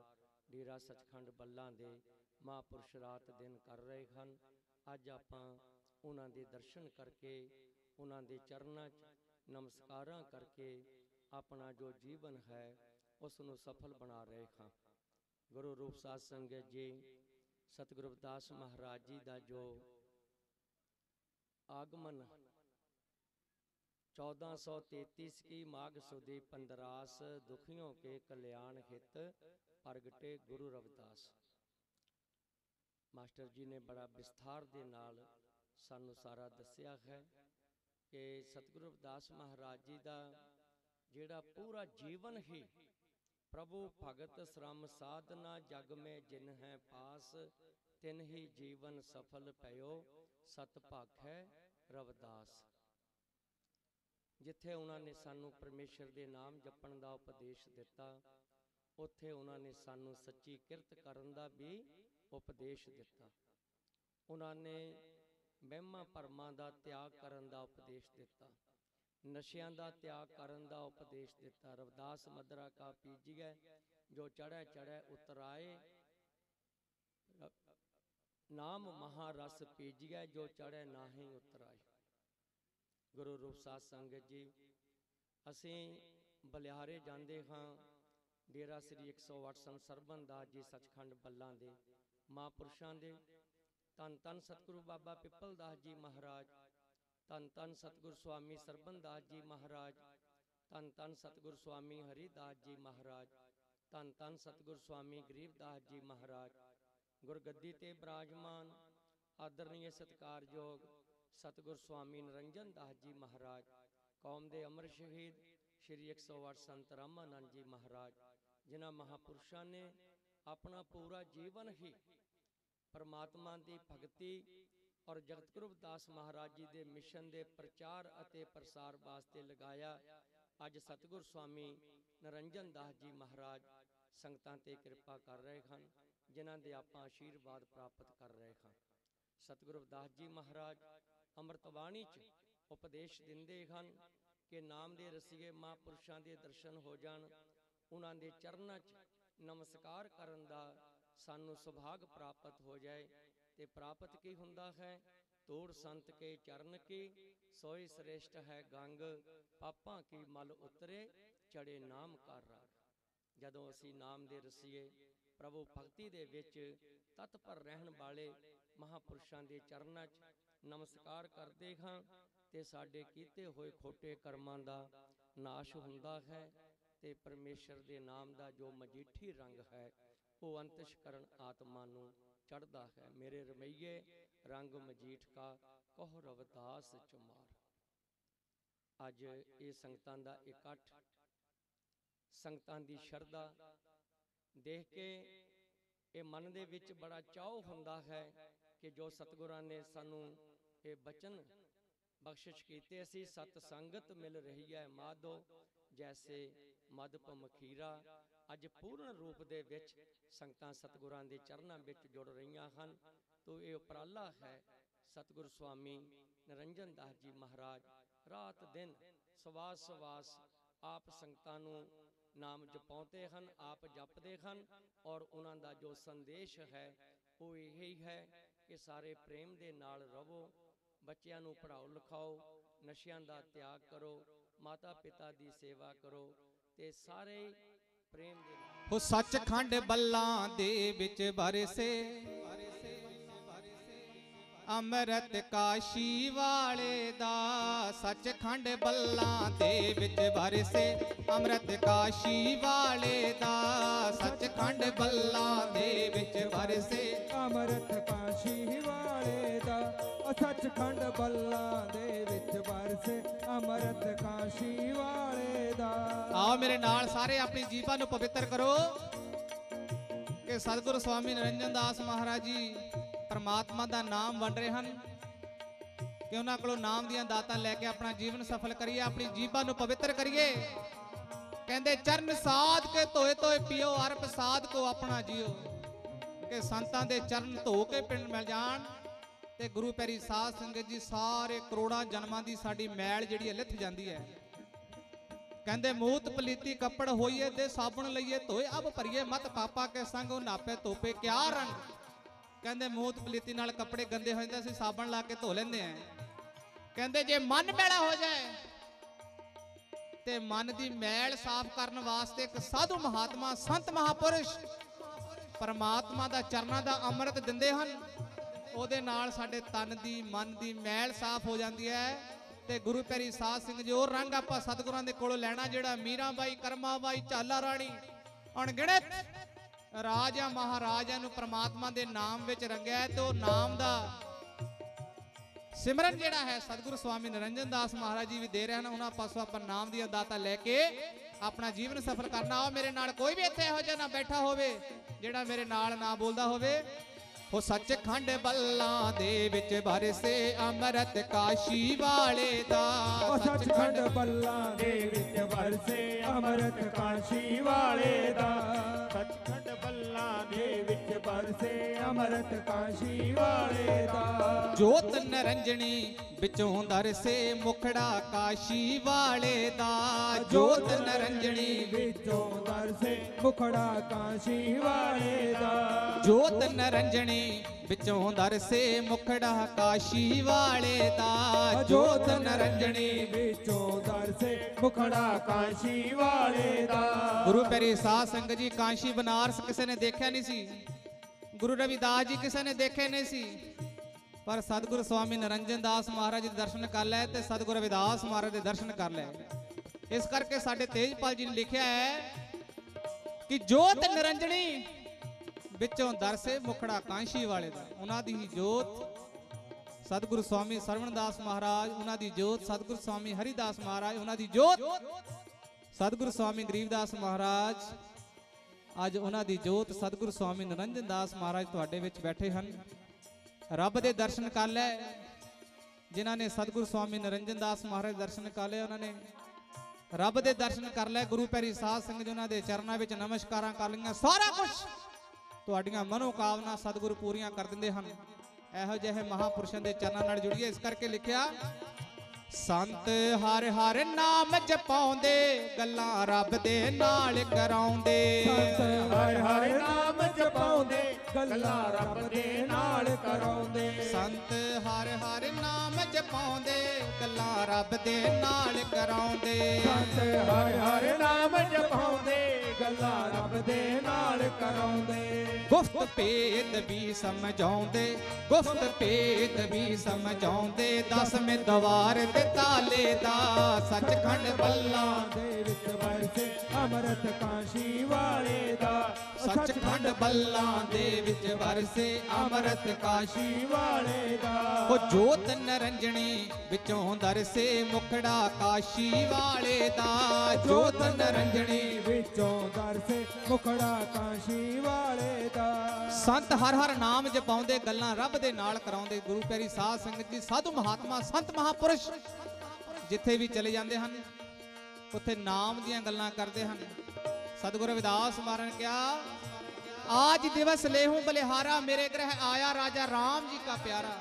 डेरा सचखंड बल्लां दे महापुरुष रात दिन कर रहे हैं। अज आपां उन्हां दे दर्शन करके उन्हां दे चरनां च नमस्कारां करके अपना जो जीवन है उसनूं सफल बना रहे हैं। गुरु रूप साध संगत जी सतगुरु रविदास महाराज जी का जो आगमन 1433 की माघ सुदी 15 दुखियों के कल्याण हित प्रगटे गुरु रविदास। मास्टर जी ने बड़ा विस्तार दे नाल सानू सारा दस्या है कि सतगुरु रविदास महाराज जी का जिहड़ा पूरा जीवन ही प्रभु भगत श्रम साधना जग में जिन है पास तिन ही जीवन सफल पयो सत भाखै रविदास। जिथे उन्होंने सानू परमेश्वर के नाम जपण का उपदेश दिता उत्थे उन्होंने सानू सच्ची किरत करन दा भी उपदेश दिता। उन्होंने वहमां भरमां दा त्याग करन दा उपदेश दिता। नशियां दा त्याग करन दा उपदेश दिता। रविदास मदरा का पीजिए जो चढ़े चढ़े उतराए नाम महारस पीजिए जो चढ़े नाही उतराए। गुरु रूप साध संगत जी असीं बलिहारे जाते हाँ। डेरा श्री 108 संत सरबन दास जी सचखंड बल्लां दे महापुरुषां दे ਧੰਨ ਧੰਨ ਸਤਿਗੁਰੂ ਬਾਬਾ ਪਿੱਪਲ ਦਾਸ ਜੀ ਮਹਾਰਾਜ, ਧੰਨ ਧੰਨ ਸਤਿਗੁਰੂ ਸਵਾਮੀ ਸਰਬਨ ਦਾਸ ਜੀ ਮਹਾਰਾਜ, ਧੰਨ ਧੰਨ ਸਤਿਗੁਰੂ ਸਵਾਮੀ ਹਰੀਦਾਸ ਜੀ ਮਹਾਰਾਜ, ਧੰਨ ਧੰਨ ਸਤਿਗੁਰੂ ਸਵਾਮੀ ਗਰੀਬਦਾਸ ਜੀ ਮਹਾਰਾਜ। ਗੁਰਗੱਦੀ ਤੇ ਬਿਰਾਜਮਾਨ ਆਦਰਨੀय ਸਤਿਕਾਰਯੋਗ ਸਤਿਗੁਰੂ ਸਵਾਮੀ ਨਿਰੰਜਨ ਦਾਸ ਜੀ ਮਹਾਰਾਜ, ਕੌਮ ਦੇ ਅਮਰ ਸ਼ਹੀਦ ਸ਼੍ਰੀ 108 ਸੰਤ ਰਾਮਾਨੰਦ ਜੀ ਮਹਾਰਾਜ, ਜਿਨ੍ਹਾਂ ਮਹਾਪੁਰਸ਼ਾਂ ਨੇ ਆਪਣਾ ਪੂਰਾ ਜੀਵਨ ਹੀ ਪਰਮਾਤਮਾ ਦੀ ਭਗਤੀ ਔਰ ਜਗਤ ਗੁਰੂ ਦਾਸ ਮਹਾਰਾਜ ਜੀ ਦੇ ਮਿਸ਼ਨ ਦੇ ਪ੍ਰਚਾਰ ਅਤੇ ਪ੍ਰਸਾਰ ਵਾਸਤੇ ਲਗਾਇਆ। ਅੱਜ ਸਤਿਗੁਰੂ ਸਵਾਮੀ ਨਿਰੰਜਨ ਦਾਸ ਜੀ ਮਹਾਰਾਜ ਸੰਗਤਾਂ ਤੇ ਕਿਰਪਾ ਕਰ ਰਹੇ ਹਨ, ਜਿਨ੍ਹਾਂ ਦੇ ਆਪਾਂ ਆਸ਼ੀਰਵਾਦ ਪ੍ਰਾਪਤ ਕਰ ਰਹੇ ਹਾਂ। ਸਤਿਗੁਰੂ ਦਾਸ ਜੀ ਮਹਾਰਾਜ ਅੰਮ੍ਰਿਤ ਬਾਣੀ 'ਚ ਉਪਦੇਸ਼ ਦਿੰਦੇ ਹਨ ਕਿ ਨਾਮ ਦੇ ਰਸੀਏ ਮਹਾਂਪੁਰਸ਼ਾਂ ਦੇ ਦਰਸ਼ਨ ਹੋ ਜਾਣ, ਉਹਨਾਂ ਦੇ ਚਰਨਾਂ 'ਚ ਨਮਸਕਾਰ ਕਰਨ ਦਾ ਸਾਨੂੰ ਸੁਭਾਗ ਪ੍ਰਾਪਤ ਹੋ ਜਾਏ। ਤੇ ਪ੍ਰਾਪਤ ਕੀ ਹੁੰਦਾ ਹੈ? ਤੋੜ ਸੰਤ ਕੇ ਚਰਨ ਕੀ, ਸੋਈ ਸ੍ਰੇਸ਼ਟ ਹੈ ਗੰਗ, ਪਾਪਾਂ ਕੀ ਮਲ ਉਤਰੇ, ਚੜੇ ਨਾਮ ਕਰ ਰਾਗ। ਜਦੋਂ ਅਸੀਂ ਨਾਮ ਦੇ ਰਸੀਏ ਪ੍ਰਭੂ ਭਗਤੀ ਦੇ ਵਿੱਚ ਤਤਪਰ ਰਹਿਣ ਵਾਲੇ ਮਹਾਂਪੁਰਸ਼ਾਂ ਦੇ ਚਰਨਾਂ 'ਚ ਨਮਸਕਾਰ ਕਰਦੇ ਹਾਂ ਤੇ ਸਾਡੇ ਕੀਤੇ ਹੋਏ ਖੋਟੇ ਕਰਮਾਂ ਦਾ ਨਾਸ਼ ਹੁੰਦਾ ਹੈ ਤੇ ਪਰਮੇਸ਼ਰ ਦੇ ਨਾਮ ਦਾ ਜੋ ਮਜੀਠੀ ਰੰਗ ਹੈ ਉਹ ਅੰਤਸ਼ਕਰਨ ਆਤਮਾ ਨੂੰ ਚੜ੍ਹਦਾ ਹੈ। ਮੇਰੇ ਰਮਈਏ ਰੰਗ ਮਜੀਠ ਕਾ ਕਹੁ ਰਵਿਦਾਸ ਚੁਮਾਰ। ਅੱਜ ਇਹ ਸੰਗਤਾਂ ਦਾ ਇਕੱਠ, ਸੰਗਤਾਂ ਦੀ ਸ਼ਰਧਾ ਦੇਖ ਕੇ ਇਹ ਮਨ ਦੇ ਵਿੱਚ ਬੜਾ ਚਾਅ ਹੁੰਦਾ ਹੈ ਕਿ ਜੋ ਸਤਿਗੁਰਾਂ ਨੇ ਸਾਨੂੰ ਇਹ ਬਚਨ ਬਖਸ਼ਿਸ਼ ਕੀਤੇ ਸੀ, ਸਤ ਸੰਗਤ ਮਿਲ ਰਹੀ ਹੈ ਮਾਧੋ ਜੈਸੇ ਮਧੁਪ ਮਖੀਰਾ। ਅੱਜ ਪੂਰਨ ਰੂਪ ਦੇ ਵਿੱਚ ਸੰਗਤਾਂ ਸਤਿਗੁਰਾਂ ਦੇ ਚਰਨਾਂ ਵਿੱਚ ਜੁੜ ਰਹੀਆਂ ਹਨ। ਤੋ ਇਹ ਉਪਰਾਲਾ ਹੈ ਸਤਿਗੁਰੂ ਸਵਾਮੀ ਨਿਰੰਜਨ ਦਾਸ ਜੀ ਮਹਾਰਾਜ ਰਾਤ ਦਿਨ ਸਵਾਸ ਸਵਾਸ ਆਪ ਸੰਗਤਾਂ ਨੂੰ ਨਾਮ ਜਪਾਉਂਦੇ ਹਨ, ਆਪ ਜਪਦੇ ਹਨ ਔਰ ਉਹਨਾਂ ਦਾ ਜੋ ਸੰਦੇਸ਼ ਹੈ ਉਹ ਇਹੀ ਹੈ ਕਿ ਸਾਰੇ ਪ੍ਰੇਮ ਦੇ ਨਾਲ ਰਹੋ, ਬੱਚਿਆਂ ਨੂੰ ਪੜ੍ਹਾਓ ਲਿਖਾਓ, ਨਸ਼ਿਆਂ ਦਾ ਤਿਆਗ ਕਰੋ, ਮਾਤਾ ਪਿਤਾ ਦੀ ਸੇਵਾ ਕਰੋ ਤੇ ਸਾਰੇ ਪ੍ਰੇਮ ਦੇ ਨਾਲ। ਉਹ ਸੱਚਖੰਡ ਬੱਲਾਂ ਦੇ ਵਿੱਚ ਬਰਸੇ ਅੰਮ੍ਰਿਤ ਕਾਸ਼ੀ ਵਾਲੇ ਦਾ, ਸੱਚਖੰਡ ਬੱਲਾਂ ਦੇ ਵਿੱਚ ਬਰਸੇ ਅੰਮ੍ਰਿਤ ਕਾਸ਼ੀ ਵਾਲੇ ਦਾ, ਸੱਚਖੰਡ ਬੱਲਾਂ ਦੇ ਵਿੱਚ ਬਰਸੇ ਅੰਮ੍ਰਿਤ ਕਾਸ਼ੀ ਵਾਲੇ ਦਾ, ਸੱਚਖੰਡ ਬੱਲਾਂ ਦੇ ਵਿੱਚ ਬਰਸੇ ਅੰਮ੍ਰਿਤ ਕਾਸ਼ੀ ਵਾਲੇ ਦਾ। ਆਓ ਮੇਰੇ ਨਾਲ ਸਾਰੇ ਆਪਣੀ ਜੀਭਾਂ ਨੂੰ ਪਵਿੱਤਰ ਕਰੋ ਕਿ ਸਤਿਗੁਰੂ ਸਵਾਮੀ ਨਿਰੰਜਨ ਦਾਸ ਮਹਾਰਾਜ ਜੀ ਪਰਮਾਤਮਾ ਦਾ ਨਾਮ ਵੰਡ ਰਹੇ ਹਨ ਕਿ ਉਹਨਾਂ ਕੋਲੋਂ ਨਾਮ ਦੀਆਂ ਦਾਤਾਂ ਲੈ ਕੇ ਆਪਣਾ ਜੀਵਨ ਸਫਲ ਕਰੀਏ, ਆਪਣੀ ਜੀਭਾਂ ਨੂੰ ਪਵਿੱਤਰ ਕਰੀਏ। ਕਹਿੰਦੇ ਚਰਨ ਸਾਧ ਕੇ ਧੋਏ ਧੋਏ ਪੀਓ, ਅਰ ਪ੍ਰਸਾਦ ਕੋ ਆਪਣਾ ਜੀਓ। ਕਿ ਸੰਤਾਂ ਦੇ ਚਰਨ ਧੋ ਕੇ ਪਿੰਡ ਮਿਲ ਜਾਣ ਤੇ ਗੁਰੂ ਪਿਆਰੀ ਸਾਧ ਸੰਗਤ ਜੀ ਸਾਰੇ ਕਰੋੜਾਂ ਜਨਮਾਂ ਦੀ ਸਾਡੀ ਮੈਲ ਜਿਹੜੀ ਹੈ ਲਿਥ ਜਾਂਦੀ ਹੈ। ਕਹਿੰਦੇ ਮੂਤ ਪਲੀਤੀ ਕੱਪੜ ਹੋਈਏ ਤੇ ਸਾਬਣ ਲਈਏ ਧੋਏ, ਅਬ ਭਰੀਏ ਮਤ ਪਾਪਾ ਕੇ ਸੰਗ ਉਹ ਨਾਪੇ ਧੋਪੇ ਕਿਆ ਰੰਗ। ਕਹਿੰਦੇ ਮੂਤ ਪਲੀਤੀ ਨਾਲ ਕੱਪੜੇ ਗੰਦੇ ਹੋ ਜਾਂਦੇ, ਅਸੀਂ ਸਾਬਣ ਲਾ ਕੇ ਧੋ ਲੈਂਦੇ ਆ। ਕਹਿੰਦੇ ਜੇ ਮਨ ਮੈਲਾ ਹੋ ਜਾਏ ਤੇ ਮਨ ਦੀ ਮੈਲ ਸਾਫ਼ ਕਰਨ ਵਾਸਤੇ ਇੱਕ ਸਾਧੂ ਮਹਾਤਮਾ ਸੰਤ ਮਹਾਪੁਰਸ਼ ਪਰਮਾਤਮਾ ਦਾ ਚਰਨਾਂ ਦਾ ਅੰਮ੍ਰਿਤ ਦਿੰਦੇ ਹਨ, ਉਹਦੇ ਨਾਲ ਸਾਡੇ ਤਨ ਦੀ ਮਨ ਦੀ ਮੈਲ ਸਾਫ਼ ਹੋ ਜਾਂਦੀ ਹੈ। ਤੇ ਗੁਰੂ ਪਿਆਰੀ ਸਾਧ ਸਿੰਘ ਜੀ ਉਹ ਰੰਗ ਆਪਾਂ ਸਤਿਗੁਰਾਂ ਦੇ ਕੋਲੋਂ ਲੈਣਾ ਜਿਹੜਾ ਮੀਰਾ ਬਾਈ, ਕਰਮਾ ਬਾਈ, ਝਾਲਾ ਰਾਣੀ ਅਣਗਿਣਤ ਰਾਜਾ ਮਹਾਰਾਜਾ ਨੂੰ ਪ੍ਰਮਾਤਮਾ ਦੇ ਨਾਮ ਵਿੱਚ ਰੰਗਿਆ। ਤੇ ਉਹ ਨਾਮ ਦਾ ਸਿਮਰਨ ਜਿਹੜਾ ਹੈ ਸਤਿਗੁਰੂ ਸਵਾਮੀ ਨਿਰੰਜਨ ਦਾਸ ਮਹਾਰਾਜ ਜੀ ਵੀ ਦੇ ਰਹੇ ਹਨ। ਉਹਨਾਂ ਪਾਸੋਂ ਆਪਾਂ ਨਾਮ ਦੀਆਂ ਦਾਤਾਂ ਲੈ ਕੇ ਆਪਣਾ ਜੀਵਨ ਸਫਲ ਕਰਨਾ। ਆਓ ਮੇਰੇ ਨਾਲ ਕੋਈ ਵੀ ਇੱਥੇ ਇਹੋ ਜਿਹਾ ਨਾ ਬੈਠਾ ਹੋਵੇ ਜਿਹੜਾ ਮੇਰੇ ਨਾਲ ਨਾ ਬੋਲਦਾ ਹੋਵੇ। ਉਹ ਸੱਚਖੰਡ ਬੱਲਾਂ ਦੇ ਵਿੱਚ ਬਰਸੇ ਅੰਮ੍ਰਿਤ ਕਾਸ਼ੀ ਵਾਲੇ ਦਾ, ਉਹ ਸੱਚਖੰਡ ਬੱਲਾਂ ਦੇ ਵਿੱਚ ਬਰਸੇ ਅੰਮ੍ਰਿਤ ਕਾਸ਼ੀ ਵਾਲੇ ਦਾ, ਸੱਚਖੰਡ ਬੱਲਾਂ ਦੇ ਵਿੱਚ ਬਰਸੇ ਅੰਮ੍ਰਿਤ ਕਾਸ਼ੀ ਵਾਲੇ ਦਾ। ਜੋਤ ਨਿਰੰਜਣੀ ਵਿੱਚੋਂ ਦਰਸੇ ਮੁਖੜਾ ਕਾਸ਼ੀ ਵਾਲੇ ਦਾ, ਜੋਤ ਨਿਰੰਜਣੀ ਵਿੱਚੋਂ ਦਰਸੇ ਮੁਖੜਾ ਕਾਸ਼ੀ ਵਾਲੇ ਦਾ, ਜੋਤ ਨਿਰੰਜਣੀ ਵਿੱਚੋਂ ਦਰਸੇ ਮੁਖੜਾ ਕਾਸ਼ੀ ਵਾਲੇ ਦਾ, ਜੋਤ ਨਿਰੰਜਣੀ ਵਿੱਚੋਂ ਦਰਸੇ ਮੁਖੜਾ ਕਾਸ਼ੀ ਵਾਲੇ ਦਾ। ਗੁਰੂ ਪਿਆਰੀ ਸਾਧ ਸੰਗਤ ਜੀ ਕਾਸ਼ੀ ਬਨਾਰਸ ਕਿਸੇ ਨੇ ਦੇਖਿਆ ਨਹੀਂ ਸੀ, ਗੁਰੂ ਰਵਿਦਾਸ ਜੀ ਕਿਸੇ ਨੇ ਦੇਖੇ ਨਹੀਂ ਸੀ, पर सतगुरु स्वामी निरंजन दास महाराज जी दर्शन कर लै ते सतगुरु रविदास महाराज के दर्शन कर लै। इस करके साडे तेजपाल जी ने लिखा है कि जोत निरंजनी विचों दरसे मुखड़ा कांशी वाले दा। उन्हां दी जोत सतगुरु स्वामी सरवणदास महाराज, उन्हां दी जोत सतगुरु स्वामी हरिदास महाराज, उन्हां दी जोत सतगुरु स्वामी गरीबदास महाराज, अज उन्हां दी जोत सतगुरु स्वामी निरंजन दास महाराज तुहाडे विच बैठे हन। रब दे दर्शन कर लै जिन्हां ने सतगुरु स्वामी निरंजन दास महाराज दर्शन कर ले, उन्होंने रब दे दर्शन कर लै। गुरु पैरी साध संगत जी उन्हां दे चरनां विच नमस्कारां कर लईआं। सारा कुछ तुहाडीआं मनोकामना सतगुरु पूरीआं कर दिंदे हन। ਇਹੋ ਜਿਹੇ ਮਹਾਪੁਰਸ਼ਾਂ ਦੇ ਚਰਨਾਂ ਨਾਲ ਜੁੜੀਏ। ਇਸ ਕਰਕੇ ਲਿਖਿਆ ਸੰਤ ਹਰ ਹਰ ਨਾਮ ਜਪਾਉਂਦੇ ਗੱਲਾਂ ਰੱਬ ਦੇ ਨਾਲ ਕਰਾਉਂਦੇ। ਸੰਤ ਹਰ ਹਰ ਨਾਮ ਜਪਾਉਂਦੇ ਗੱਲਾਂ ਰੱਬ ਦੇ ਨਾਲ ਕਰਾਉਂਦੇ। ਸੰਤ ਹਰ ਹਰ ਨਾਮ ਜਪਾਉਂਦੇ ਗੱਲਾਂ ਰੱਬ ਦੇ ਨਾਲ ਕਰਾਉਂਦੇ। ਸੰਤ ਹਰ ਹਰ ਨਾਮ ਜਪਾਉਂਦੇ ਗੱਲਾਂ ਰੱਬ ਦੇ ਨਾਲ ਕਰਾਉਂਦੇ। ਗੁਫਤ ਭੇਦ ਵੀ ਸਮਝਾਉਂਦੇ, ਗੁਫਤ ਭੇਦ ਵੀ ਸਮਝਾਉਂਦੇ। ਦਸਵੇਂ ਦਵਾਰ ਤੇ ਤਾਲੇ ਦਾ ਸੱਚਖੰਡ ਬੱਲਾਂ ਦੇ ਵਿੱਚ ਵਰਸੇ ਅੰਮ੍ਰਿਤ ਕਾਸ਼ੀ ਵਾਲੇ ਦਾ। ਸੱਚਖੰਡ ਬੱਲਾਂ ਦੇ ਵਿੱਚ ਵਰਸੇ ਅੰਮ੍ਰਿਤ ਕਾਸ਼ੀ ਵਾਲੇ ਦਾ। ਉਹ ਜੋਤ ਨਰੰਜਣੀ ਵਿੱਚੋਂ ਦਰਸੇ ਮੁਖੜਾ ਕਾਸ਼ੀ ਵਾਲੇ ਦਾ। ਜੋਤ ਨਰੰਜਣੀ ਵਿੱਚੋਂ ਦਰਸੇ ਮੁਖੜਾ ਕਾਸ਼ੀ ਵਾਲੇ ਦਾ। ਸੰਤ ਹਰ ਹਰ ਨਾਮ ਜਪਾਉਂਦੇ ਗੱਲਾਂ ਰੱਬ ਦੇ ਨਾਲ ਕਰਾਉਂਦੇ। ਗੁਰੂ ਪਿਆਰੀ ਸਾਧ ਸੰਗਤ ਜੀ, ਸਾਧੂ ਮਹਾਤਮਾ ਸੰਤ ਮਹਾਪੁਰਸ਼ ਜਿੱਥੇ ਵੀ ਚਲੇ ਜਾਂਦੇ ਹਨ ਉੱਥੇ ਨਾਮ ਦੀਆਂ ਗੱਲਾਂ ਕਰਦੇ ਹਨ। ਸਤਿਗੁਰੂ ਰਵਿਦਾਸ ਮਹਾਰਾਜ ਨੇ ਕਿਹਾ आज दिवस लेहूं बलिहारा मेरे ग्रह आया राजा राम जी का प्यारा।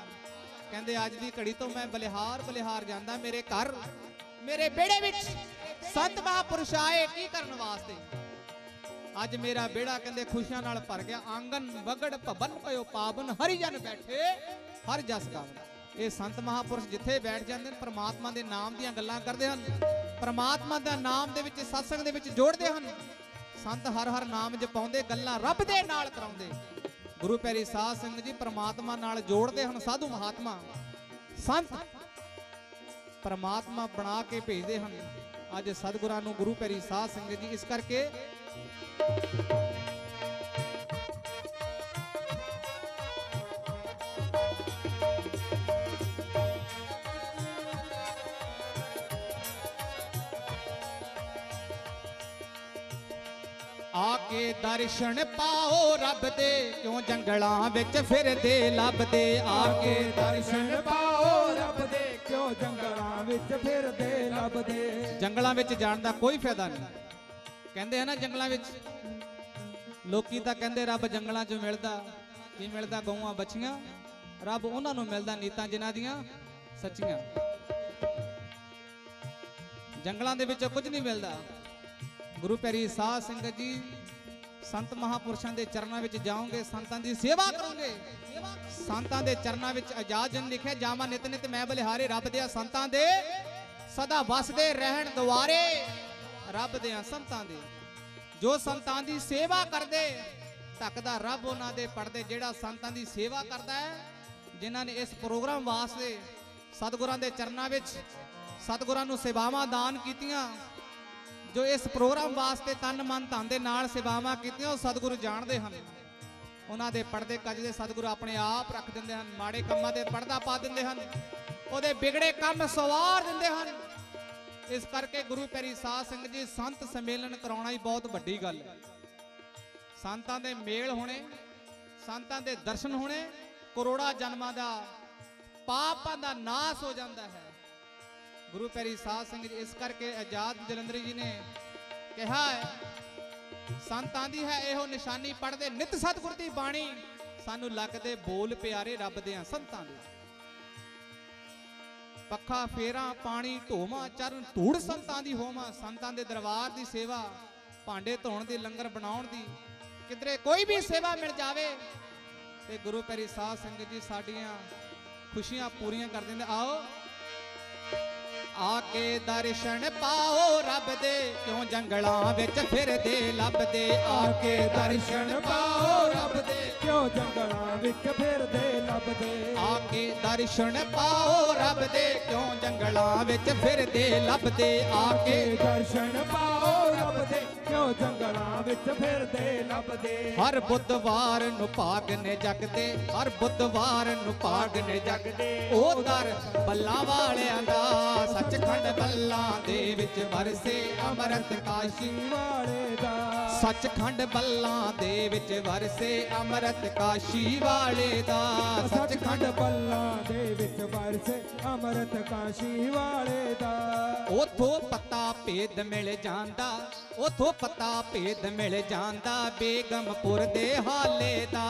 कहंदे आज दी घड़ी तो मैं बलिहार बलिहार जांदा, मेरे घर मेरे बेड़े विच संत महापुरुष आए की करन वास्ते। अज मेरा बेड़ा कहंदे खुशियां नाल भर गया। आंगन वगड़ भवन पयो पावन हरि जन बैठे हर जस गावन। ये संत महापुरुष जिथे बैठ जाते हैं परमात्मा के नाम दियां गल्लां करते हैं, परमात्मा दा नाम दे विच सत्संग दे विच जोड़ते हैं। संत हर हर नाम जपाਉਂਦੇ ਗੱਲਾਂ ਰੱਬ ਦੇ ਨਾਲ ਕਰਾਉਂਦੇ। ਗੁਰੂ ਪਿਆਰੀ ਸਾਧ ਸੰਗਤ ਜੀ परमात्मा ਨਾਲ जोड़ते हैं। साधु महात्मा संत परमात्मा बना के भेजते हैं। अज सतगुरां नूं गुरु पियारी साध संगत जी इस करके आके दर्शन पाओ रब दे क्यों जंगलां विच फिरदे लभदे। आके दर्शन पाओ रब दे क्यों जंगलां विच फिरदे लभदे। जंगलां विच जाण दा कोई फायदा नहीं। कहंदे हैं ना जंगलां विच लोकी तां कहंदे रब जंगलां चों मिलदा की मिलदा गऊआं बछियां। रब उन्हां नूं मिलदा नीतां जिन्हां दियां सच्चियां। जंगलां दे विच कुछ नहीं मिलदा। गुरु प्यारी साध संगत जी संत महापुरुषों के चरणों में जाओगे, संतां की सेवा करोगे। संतां के चरणों में आजाद जन लिखे जावा नित नित मैं बलिहारे रब दिया संतां दे सदा वसदे रहन द्वारे। रब दिया संतां दे जो संतां की सेवा करते तकदा रब उन्हां दे पढ़दे। जेड़ा संतां की सेवा करता है जिन्हां ने इस प्रोग्राम वास्ते सतगुरां दे चरणों में सतगुरां नूं सेवावां दान कीतियां, जो इस प्रोग्राम वास्ते तन मन धन दे नाल सेवावां कीतियां सतगुरु जानते हैं। उन्हां दे पढ़दे कजदे सतगुरु अपने आप रख दिंदे हन। माड़े कामां दे पर्दा पा दिंदे हन, उहदे बिगड़े काम सवार दिंदे हन। इस करके गुरु प्यारी साध संगत जी संत सम्मेलन कराउणा ही बहुत वड्डी गल है। संतां दे मेल होने, संतां दे दर्शन होने, करोड़ा जन्मां दा पापां दा नाश हो जाता है। गुरु प्यारी साध संगत इस करके आजाद जलंधरी जी ने कहा है संत आंदी है एहो निशानी पढ़दे नित सतगुर दी बाणी सानू लगदे बोल प्यारे रब दे संतां दे। पखा फेरा पानी ढोमा चरण धूड़ संतां दी होमा। संतां दे दरबार दी सेवा भांडे धोण दी लंगर बनाउण दी किधरे कोई भी सेवा मिल जावे ते गुरु प्यारी साध संगत जी साडियां खुशियां पूरियां कर दिंदे। आओ आके दर्शन पाओ रब दे, क्यों जंगलां विच फिरदे लभदे। आके दर्शन पाओ रब दे, क्यों जंगलां विच फिरदे लभदे। आके दर्शन पाओ रब दे, क्यों जंगलां विच फिरदे लभदे। आके दर्शन पाओ रब दे, क्यों जंगलां विच फिरदे लभदे। हर बुधवार नूं भाग ने जगदे, हर बुधवार नूं भाग ने जगदे। ओ दर बल्लां वालियां दा, सचखंड बल्लां दे विच वरसे अमृत काशी वाले दा। सचखंड बल्लां दे विच वरसे अमृत काशी वाले दा। सचखंड बल्लां दे विच वरसे अमृत काशी वाले दा। उथों पता भेद मिल जांदा, उथों पता भेद मिल जांदा बेगमपुर दे हाले दा।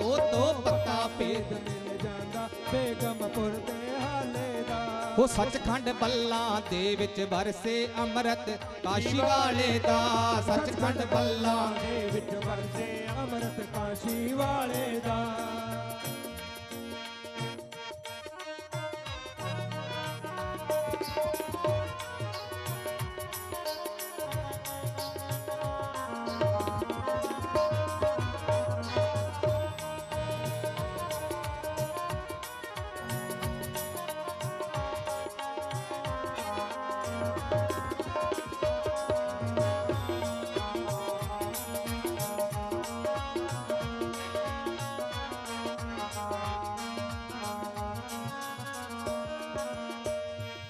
उथों पता भेद मिल जांदा बेगमपुर दे हाले दा। हो सचखंड बल्लां दे विच वरसे अमृत काशी वाले दा। सचखंड बल्लां दे विच वरसे अमृत काशी वाले दा।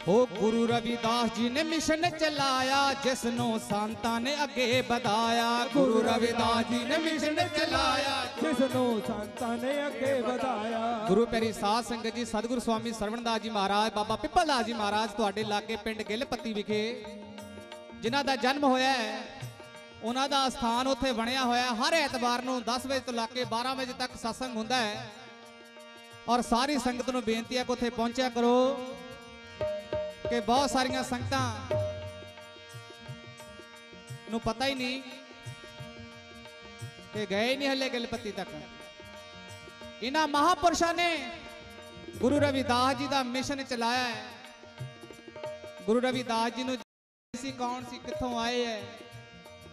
हो गुरु रविदास जी ने मिशन चलाया, जिसनों संतां ने अगे बढ़ाया। गुरु रविदास जी ने मिशन चलाया, जिसनों संतां ने अगे बढ़ाया। गुरु प्यारी साध संगत जी, सतगुरु स्वामी सरवणदास जी महाराज, बाबा पिपल दास जी महाराज तुहाडे लागे पिंड गिलपत्ती विखे जिन्हां दा जन्म होया है, उन्हां दा स्थान उत्थे बनया होया। हर ऐतवार नूं 10 वजे तो लाके 12 वजे तक सत्संग हुंदा है और सारी संगत नूं बेनती है कि उत्थे पहुंचा करो कि बहुत सारिया संगतां नूं पता ही नहीं कि गए ही नहीं हले गिलपत्ती तक। इन्हां महापुरुषां ने गुरु रविदास जी का मिशन चलाया है। गुरु रविदास जी नूं सी कौन सी कित्थों आए है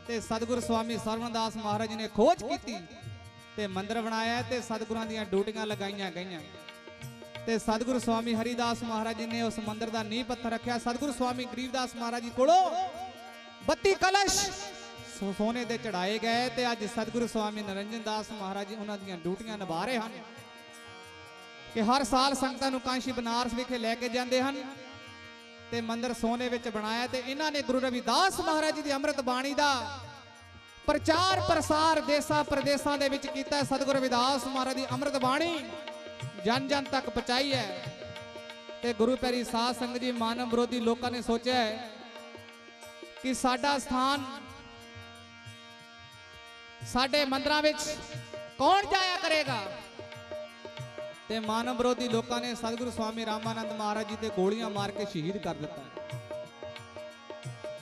ते सतगुरु स्वामी सरवणदास महाराज जी ने खोज की ते मंदिर बनाया ते सतगुरां दीयां ड्यूटियां लगाईयां गईयां ते सतगुरु स्वामी हरिदास महाराज जी ने उस मंदिर का नींह पत्थर रखा। सतगुरु स्वामी गरीबदास महाराज जी कोलों 32 कलश सोने दे चढ़ाए गए ते अज सतगुरु स्वामी निरंजन दास महाराज जी उन्हां दीयां ड्यूटियां निभा रहे हैं कि हर साल संगतां नूं कांशी बनारस विखे लैके जांदे हन ते मंदिर सोने विच बनाया ते इन्हां ने गुरु रविदास महाराज जी दी अमृत बाणी दा प्रचार प्रसार देसां प्रदेसां दे विच कीता। सतगुरु रविदास महाराज दी अमृत बाणी जन जन तक पहुंचाई है ते गुरु प्यारी साध संगत जी, मानव विरोधी लोगों ने सोचा है कि साडा स्थान साडे मंदिरां विच कौन जाया करेगा ते मानव विरोधी लोगों ने सतगुरु स्वामी रामानंद महाराज जी ते गोलियां मार के शहीद कर दिता है।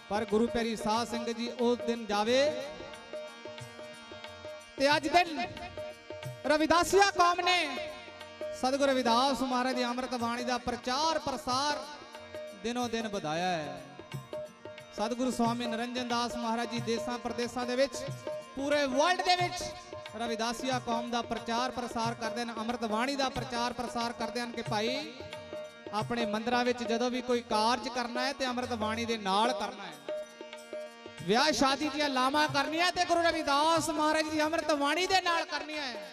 पर गुरु प्यारी साध संगत जी उस दिन जावे ते अज दिन रविदासिया कौम ने सतगुरु रविदास महाराज की अमृत बाणी का प्रचार प्रसार दिनों दिन बढ़ाया है। सतगुरु स्वामी निरंजन दास महाराज जी देसां प्रदेसां दे विच पूरे वर्ल्ड दे विच रविदासिया कौम का प्रचार प्रसार करते हैं, अमृत बाणी का प्रचार प्रसार करते हैं कि भाई अपने मंदिरां विच जदों भी कोई कारज करना है तो अमृत बाणी दे नाल करना है। विआह शादी दी लावां करनियां ते गुरु रविदास महाराज की अमृत बाणी दे नाल करनियां है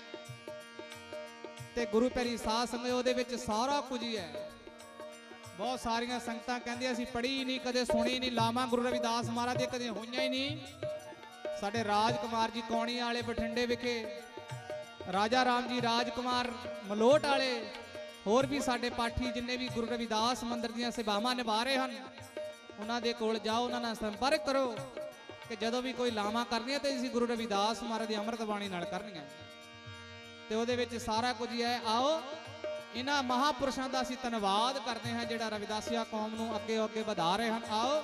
ते गुरु प्यारी साध संगत ਉਹਦੇ ਵਿੱਚ सारा कुछ ही है। बहुत सारिया संगतां कहंदियां असीं पढ़ी नहीं, कदे सुनी नहीं, लावां गुरु रविदास महाराज दे कदे होईयां ही नहीं। साडे राजकुमार जी कौणी वाले बठिंडे विखे, राजा राम जी राजकुमार मलोट वाले, होर भी साडे पाठी जिन्ने भी गुरु रविदास मंदिर दीयां सेवावां निभा रहे हैं, उन्हां दे कोल जाओ, उन्हां नाल संपर्क करो कि जदों भी कोई लावां करनियां ते असीं गुरु रविदास महाराज दी अमृत बाणी नाल करनियां ते ਉਹਦੇ ਵਿੱਚ सारा कुछ ही है। आओ इन्हां महापुरुषों का असीं धन्नवाद करते हैं जिहड़ा रविदासिया कौम नूं अगे अगे वधा रहे हैं। आओ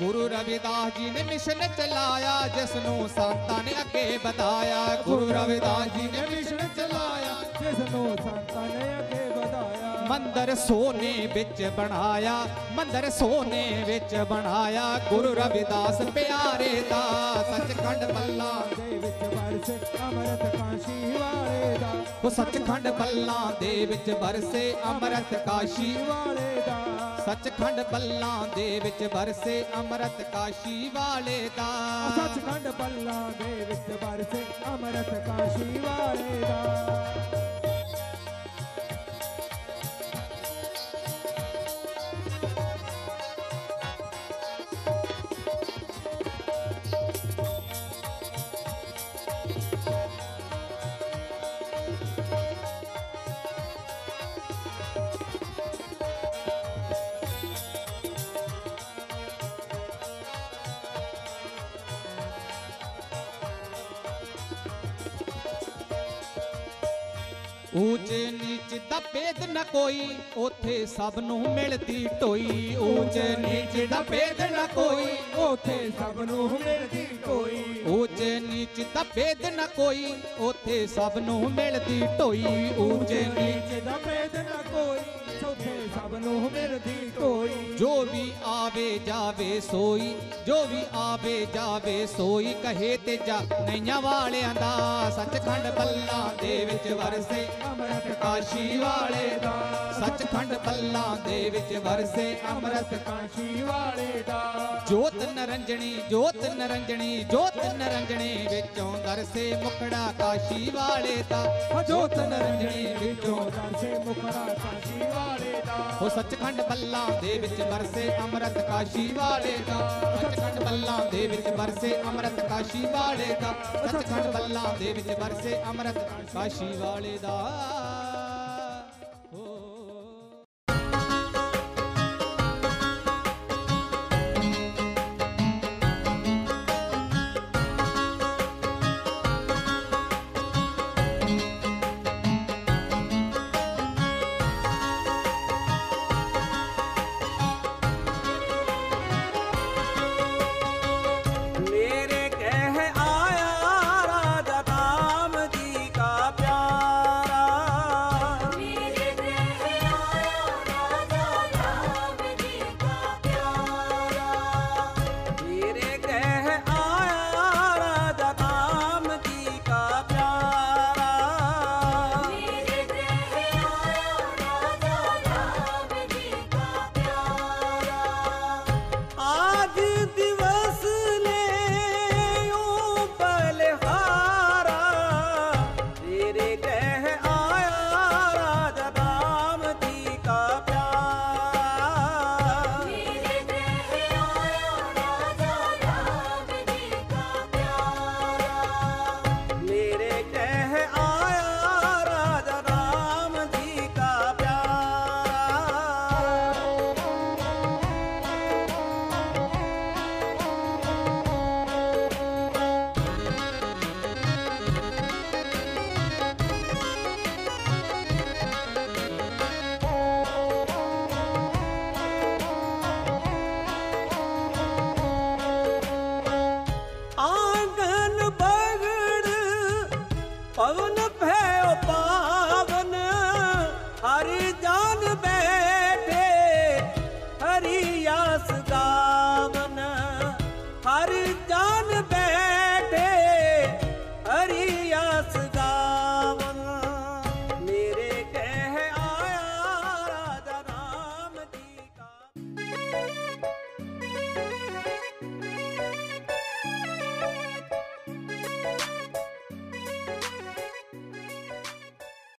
गुरु रविदास जी ने मिशन चलाया, जिसनों संतां ने अगे बढ़ाया। गुरु रविदास जी ने मिशन चलाया, जिसनों संतां ने अगे बढ़ाया। ਮੰਦਰ ਸੋਨੇ ਵਿੱਚ ਬਣਾਇਆ, ਮੰਦਰ ਸੋਨੇ ਵਿੱਚ ਬਣਾਇਆ ਗੁਰੂ ਰਵਿਦਾਸ ਪਿਆਰੇ ਦਾ। ਸੱਚਖੰਡ ਬੱਲਾ ਦੇ ਵਿੱਚ ਵਰਸੇ ਅੰਮ੍ਰਿਤ ਕਾਸ਼ੀ ਵਾਲੇ ਦਾ। ਉਹ ਸੱਚਖੰਡ ਬੱਲਾ ਦੇ ਵਿੱਚ ਵਰਸੇ ਅੰਮ੍ਰਿਤ ਕਾਸ਼ੀ ਵਾਲੇ ਦਾ। ਸੱਚਖੰਡ ਬੱਲਾ ਦੇ ਵਿੱਚ ਵਰਸੇ ਅੰਮ੍ਰਿਤ ਕਾਸ਼ੀ ਵਾਲੇ ਦਾ। ਸੱਚਖੰਡ ਬੱਲਾ ਦੇ ਵਿੱਚ ਵਰਸੇ ਅੰਮ੍ਰਿਤ ਕਾਸ਼ੀ ਵਾਲੇ ਦਾ। ਊਚ ਨੀਚ ਦਾ ਭੇਦ ਨਾ ਕੋਈ, ਉਥੇ ਸਭ ਨੂੰ ਮਿਲਦੀ ਢੋਈ। ਊਚ ਨੀਚ ਦਾ ਭੇਦ ਨਾ ਕੋਈ, ਉਥੇ ਸਭ ਨੂੰ ਮਿਲਦੀ ਕੋਈ। ਊਚ ਨੀਚ ਦਾ ਭੇਦ ਨਾ ਕੋਈ, ਉਥੇ ਸਭ ਨੂੰ ਮਿਲਦੀ ਢੋਈ। ਊਚ ਨੀਚ ਦਾ ਭੇਦ ਨਾ ਕੋਈ, ਉਥੇ ਸਭ ਨੂੰ ਮਿਲਦੀ ਕੋਈ। ਜੋ ਵੀ ਆਵੇ ਜਾਵੇ ਸੋਈ, ਜੋ ਵੀ ਆਵੇ ਜਾਵੇ ਸੋਈ, ਕਹੇ ਤੇਜਾ ਨੈਆਂ ਵਾਲਿਆਂ ਦਾ। ਸੱਚਖੰਡ ਬੱਲਾ ਦੇ ਵਿੱਚ ਵਰਸੇ ਅੰਮ੍ਰਿਤ ਕਾਸ਼ੀ ਵਾਲੇ ਦਾ। ਸੱਚਖੰਡ ਬੱਲਾ ਦੇ ਵਿੱਚ ਵਰਸੇ ਅੰਮ੍ਰਿਤ ਕਾਸ਼ੀ ਵਾਲੇ ਦਾ। ਜੋਤ ਨਰੰਜਣੀ, ਜੋਤ ਨਰੰਜਣੀ, ਜੋਤ ਨਰੰਜਣੀ ਵਿੱਚੋਂ ਦਰਸੇ ਮੁਖੜਾ ਕਾਸ਼ੀ ਵਾਲੇ ਦਾ। ਜੋਤ ਨਰੰਜਣੀ ਵਿੱਚੋਂ ਦਰਸੇ ਮੁਖੜਾ ਕਾਸ਼ੀ ਵਾਲੇ ਦਾ। ਉਹ ਸੱਚਖੰਡ ਬੱਲਾ ਦੇ ਵਿੱਚ ਵਰਸੇ ਅੰਮ੍ਰਿਤ ਕਾਸ਼ੀ ਵਾਲੇ ਦਾ। ਸੱਚਖੰਡ ਬੱਲਾ ਦੇ ਵਿੱਚ ਵਰਸੇ ਅੰਮ੍ਰਿਤ ਕਾਸ਼ੀ ਵਾਲੇ ਦਾ। ਸੱਚਖੰਡ ਬੱਲਾ ਦੇ ਵਿੱਚ ਵਰਸੇ ਅੰਮ੍ਰਿਤ ਕਾਸ਼ੀ ਵਾਲੇ ਦਾ।